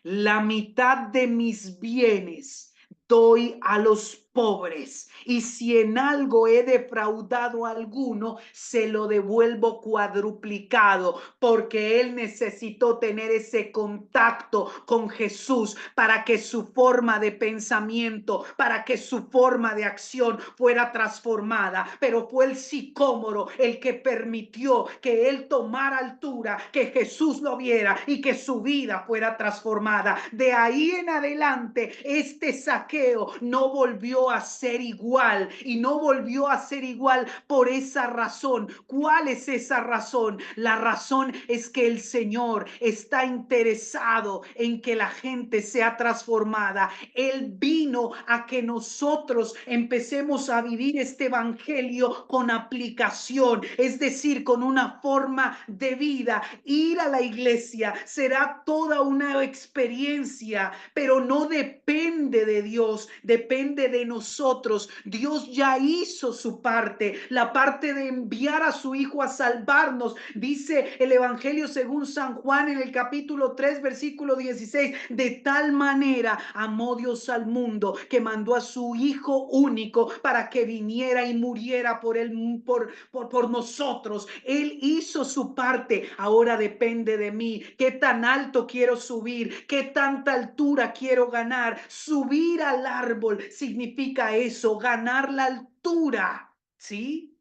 la mitad de mis bienes doy a los pobres, y si en algo he defraudado a alguno, se lo devuelvo cuadruplicado. Porque él necesitó tener ese contacto con Jesús para que su forma de pensamiento, para que su forma de acción fuera transformada. Pero fue el sicómoro el que permitió que él tomara altura, que Jesús lo viera y que su vida fuera transformada. De ahí en adelante, este Zaqueo no volvió a ser igual, y no volvió a ser igual por esa razón. ¿Cuál es esa razón? La razón es que el Señor está interesado en que la gente sea transformada. Él vino a que nosotros empecemos a vivir este evangelio con aplicación, es decir, con una forma de vida. Ir a la iglesia será toda una experiencia, pero no depende de Dios, depende de nosotros. Dios ya hizo su parte, la parte de enviar a su Hijo a salvarnos. Dice el Evangelio según San Juan en el capítulo 3, versículo 16: de tal manera amó Dios al mundo que mandó a su Hijo único para que viniera y muriera por nosotros. Él hizo su parte. Ahora depende de mí. ¿Qué tan alto quiero subir? ¿Qué tanta altura quiero ganar? Subir al árbol significa eso, ganar la altura, ¿sí?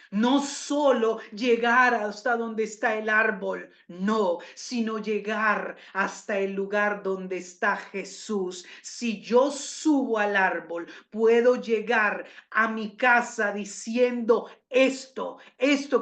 No solo llegar hasta donde está el árbol, no, sino llegar hasta el lugar donde está Jesús. Si yo subo al árbol, puedo llegar a mi casa diciendo esto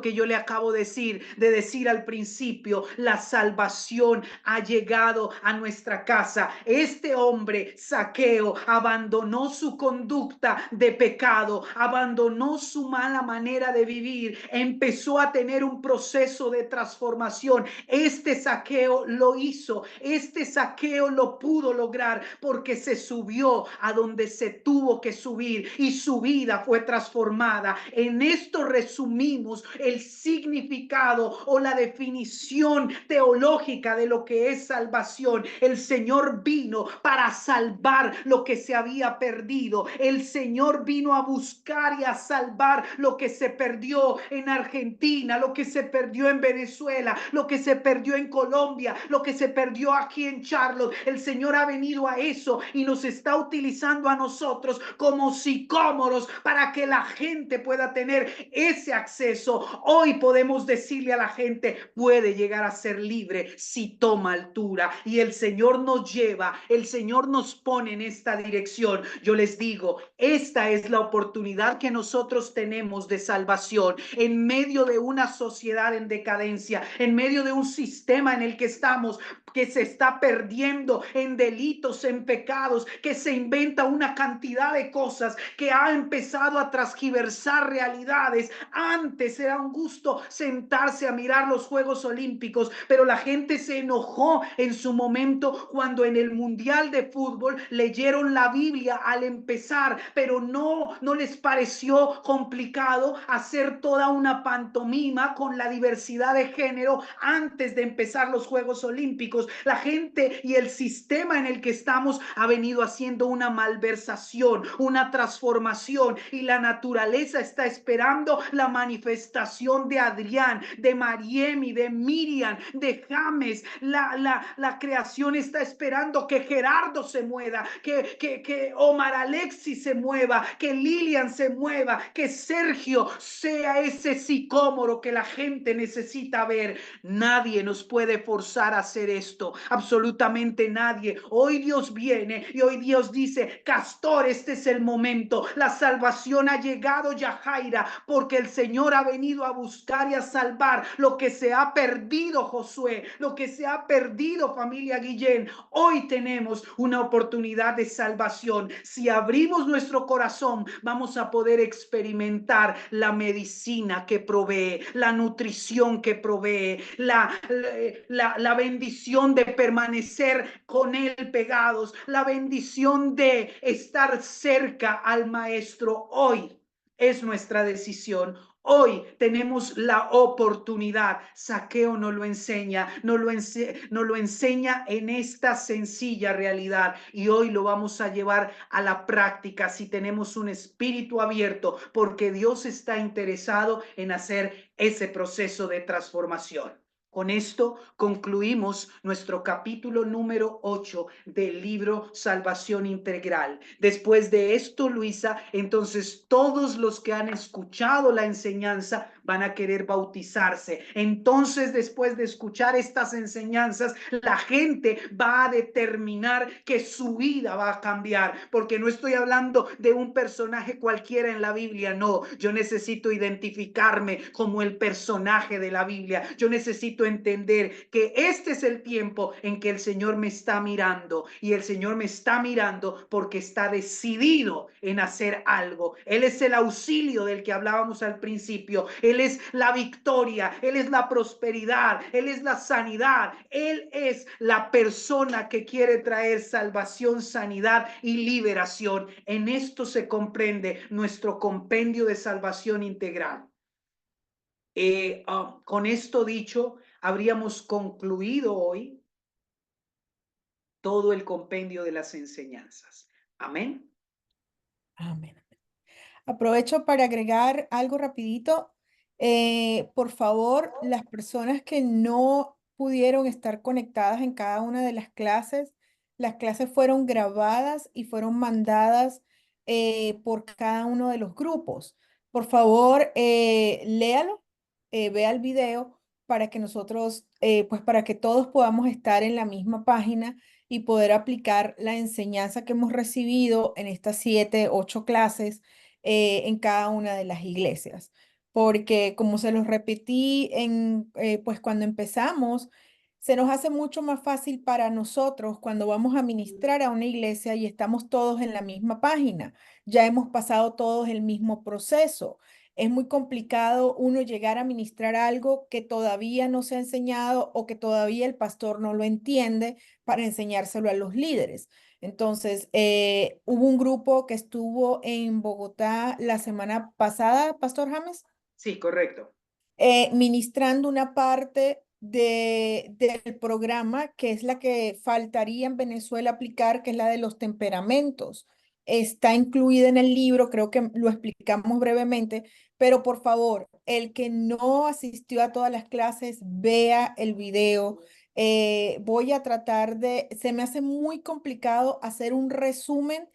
que yo le acabo de decir al principio: la salvación ha llegado a nuestra casa. Este hombre, Zaqueo, abandonó su conducta de pecado, abandonó su mala manera de vivir, empezó a tener un proceso de transformación. Este Zaqueo lo hizo, este Zaqueo lo pudo lograr porque se subió a donde se tuvo que subir y su vida fue transformada. En esto resumimos el significado o la definición teológica de lo que es salvación. El Señor vino para salvar lo que se había perdido. El Señor vino a buscar y a salvar lo que se perdió en Argentina, lo que se perdió en Venezuela, lo que se perdió en Colombia, lo que se perdió aquí en Charlotte. El Señor ha venido a eso y nos está utilizando a nosotros como sicómoros para que la gente pueda tener ese acceso. Hoy podemos decirle a la gente, puede llegar a ser libre si toma altura. Y el Señor nos lleva, el Señor nos pone en esta dirección. Yo les digo, esta es la oportunidad que nosotros tenemos de salvación en medio de una sociedad en decadencia, en medio de un sistema en el que estamos, que se está perdiendo en delitos, en pecados, que se inventa una cantidad de cosas, que ha empezado a transgiversar realidades. Antes era un gusto sentarse a mirar los Juegos Olímpicos, pero la gente se enojó en su momento cuando en el Mundial de Fútbol leyeron la Biblia al empezar, pero no les pareció complicado hacer toda una pantomima con la diversidad de género antes de empezar los Juegos Olímpicos. La gente y el sistema en el que estamos ha venido haciendo una malversación, una transformación, y la naturaleza está esperando la manifestación de Adrián, de Mariemi, de Miriam, de James. La creación está esperando que Gerardo se mueva, que Omar Alexis se mueva, que Lilian se mueva, que Sergio sea ese sicómoro que la gente necesita ver. Nadie nos puede forzar a hacer esto, absolutamente nadie. Hoy Dios viene y hoy Dios dice, Castor, este es el momento. La salvación ha llegado, Yajaira, porque el Señor ha venido a buscar y a salvar lo que se ha perdido, Josué, lo que se ha perdido, familia Guillén. Hoy tenemos una oportunidad de salvación. Si abrimos nuestro corazón, vamos a poder experimentar la medicina que provee, la nutrición que provee, la bendición de permanecer con Él pegados, la bendición de estar cerca al Maestro. Hoy es nuestra decisión. Hoy tenemos la oportunidad. Zaqueo nos lo enseña, nos lo enseña en esta sencilla realidad, y hoy lo vamos a llevar a la práctica si tenemos un espíritu abierto, porque Dios está interesado en hacer ese proceso de transformación. Con esto concluimos nuestro capítulo número 8 del libro Salvación Integral. Después de esto, Luisa, entonces todos los que han escuchado la enseñanza van a querer bautizarse. Entonces, después de escuchar estas enseñanzas, la gente va a determinar que su vida va a cambiar, porque no estoy hablando de un personaje cualquiera en la Biblia, no. Yo necesito identificarme como el personaje de la Biblia. Yo necesito entender que este es el tiempo en que el Señor me está mirando, y el Señor me está mirando porque está decidido en hacer algo. Él es el auxilio del que hablábamos al principio. Él es la victoria, Él es la prosperidad, Él es la sanidad. Él es la persona que quiere traer salvación, sanidad y liberación. En esto se comprende nuestro compendio de salvación integral. Con esto dicho, habríamos concluido hoy todo el compendio de las enseñanzas. Amén. Amén. Aprovecho para agregar algo rapidito. Por favor, las personas que no pudieron estar conectadas en cada una de las clases fueron grabadas y fueron mandadas por cada uno de los grupos. Por favor, léalo, vea el video para que nosotros, pues para que todos podamos estar en la misma página y poder aplicar la enseñanza que hemos recibido en estas 7, 8 clases en cada una de las iglesias. Porque como se los repetí pues cuando empezamos, se nos hace mucho más fácil para nosotros cuando vamos a ministrar a una iglesia y estamos todos en la misma página. Ya hemos pasado todos el mismo proceso. Es muy complicado uno llegar a ministrar algo que todavía no se ha enseñado o que todavía el pastor no lo entiende para enseñárselo a los líderes. Entonces, hubo un grupo que estuvo en Bogotá la semana pasada, Pastor James, Sí, correcto. ministrando una parte del programa que es la que faltaría en Venezuela aplicar, que es la de los temperamentos. Está incluida en el libro, creo que lo explicamos brevemente, pero por favor, el que no asistió a todas las clases, vea el video. Voy a tratar se me hace muy complicado hacer un resumen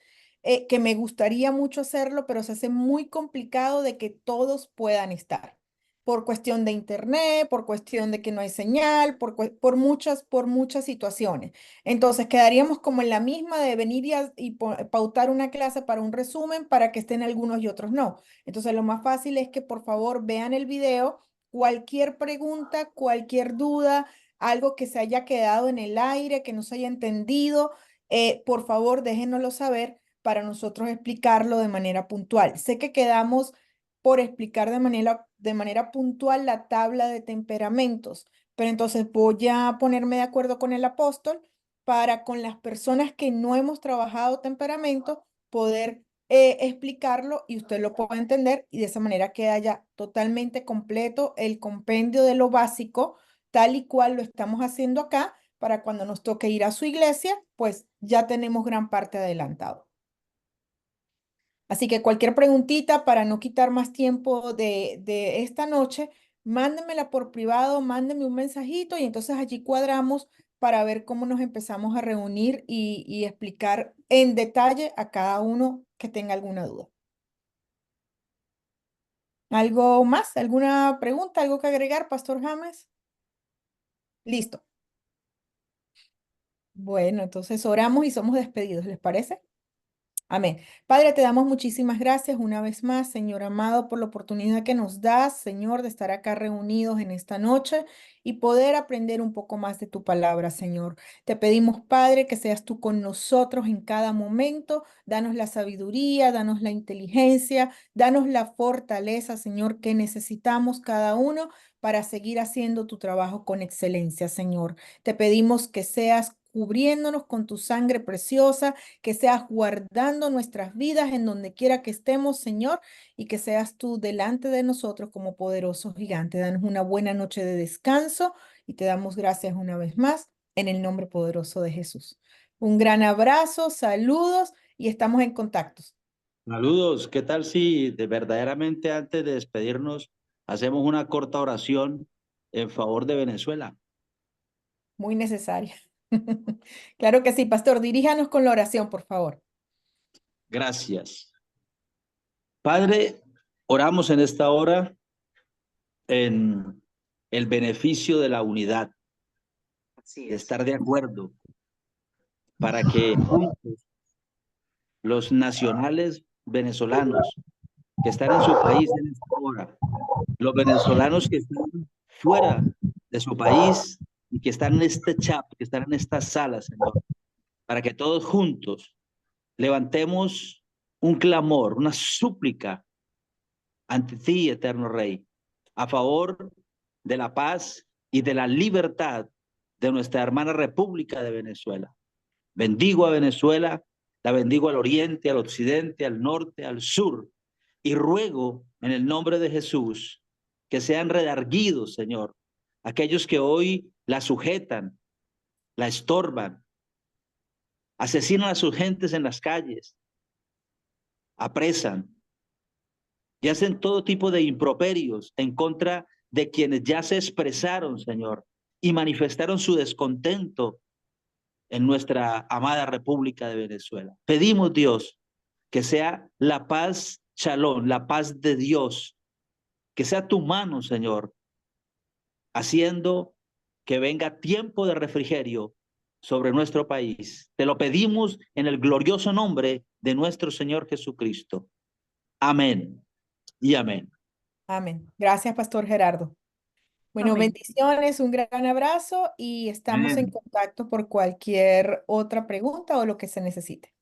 que me gustaría mucho hacerlo, pero se hace muy complicado de que todos puedan estar. Por cuestión de internet, por cuestión de que no hay señal, por muchas situaciones. Entonces quedaríamos como en la misma de venir y pautar una clase para un resumen para que estén algunos y otros no. Entonces lo más fácil es que por favor vean el video, cualquier pregunta, cualquier duda, algo que se haya quedado en el aire, que no se haya entendido, por favor déjenoslo saber para nosotros explicarlo de manera puntual. Sé que quedamos por explicar de manera puntual la tabla de temperamentos, pero entonces voy a ponerme de acuerdo con el apóstol para con las personas que no hemos trabajado temperamento poder explicarlo y usted lo pueda entender y de esa manera queda ya totalmente completo el compendio de lo básico, tal y cual lo estamos haciendo acá, para cuando nos toque ir a su iglesia, pues ya tenemos gran parte adelantado. Así que cualquier preguntita para no quitar más tiempo de esta noche, mándenmela por privado, mándenme un mensajito y entonces allí cuadramos para ver cómo nos empezamos a reunir y explicar en detalle a cada uno que tenga alguna duda. ¿Algo más? ¿Alguna pregunta? ¿Algo que agregar, Pastor James? Listo. Bueno, entonces oramos y somos despedidos, ¿les parece? Amén. Padre, te damos muchísimas gracias una vez más, Señor amado, por la oportunidad que nos das, Señor, de estar acá reunidos en esta noche y poder aprender un poco más de tu palabra, Señor. Te pedimos, Padre, que seas tú con nosotros en cada momento. Danos la sabiduría, danos la inteligencia, danos la fortaleza, Señor, que necesitamos cada uno para seguir haciendo tu trabajo con excelencia, Señor. Te pedimos que seas cubriéndonos con tu sangre preciosa, que seas guardando nuestras vidas en donde quiera que estemos, Señor, y que seas tú delante de nosotros como poderoso gigante. Danos una buena noche de descanso y te damos gracias una vez más en el nombre poderoso de Jesús. Un gran abrazo, saludos y estamos en contacto. Saludos, ¿qué tal si verdaderamente antes de despedirnos hacemos una corta oración en favor de Venezuela? Muy necesaria. Claro que sí, pastor, diríjanos con la oración, por favor. Gracias. Padre, oramos en esta hora en el beneficio de la unidad, Así de es. estar de acuerdo, para que juntos los nacionales venezolanos que están en su país en esta hora, los venezolanos que están fuera de su país y que están en este chat, que están en estas salas, Señor, para que todos juntos levantemos un clamor, una súplica ante ti, eterno Rey, a favor de la paz y de la libertad de nuestra hermana República de Venezuela. Bendigo a Venezuela, la bendigo al oriente, al occidente, al norte, al sur, y ruego en el nombre de Jesús que sean redarguidos, Señor, aquellos que hoy la sujetan, la estorban, asesinan a sus gentes en las calles, apresan y hacen todo tipo de improperios en contra de quienes ya se expresaron, Señor, y manifestaron su descontento en nuestra amada República de Venezuela. Pedimos, Dios, que sea la paz, Shalom, la paz de Dios, que sea tu mano, Señor, haciendo que venga tiempo de refrigerio sobre nuestro país. Te lo pedimos en el glorioso nombre de nuestro Señor Jesucristo. Amén y amén. Amén. Gracias, Pastor Gerardo. Bueno, Amén. bendiciones, un gran abrazo y estamos en Amén. contacto por cualquier otra pregunta o lo que se necesite.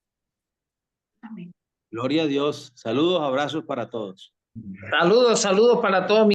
Amén. Gloria a Dios. Saludos, abrazos para todos. Saludos para todos.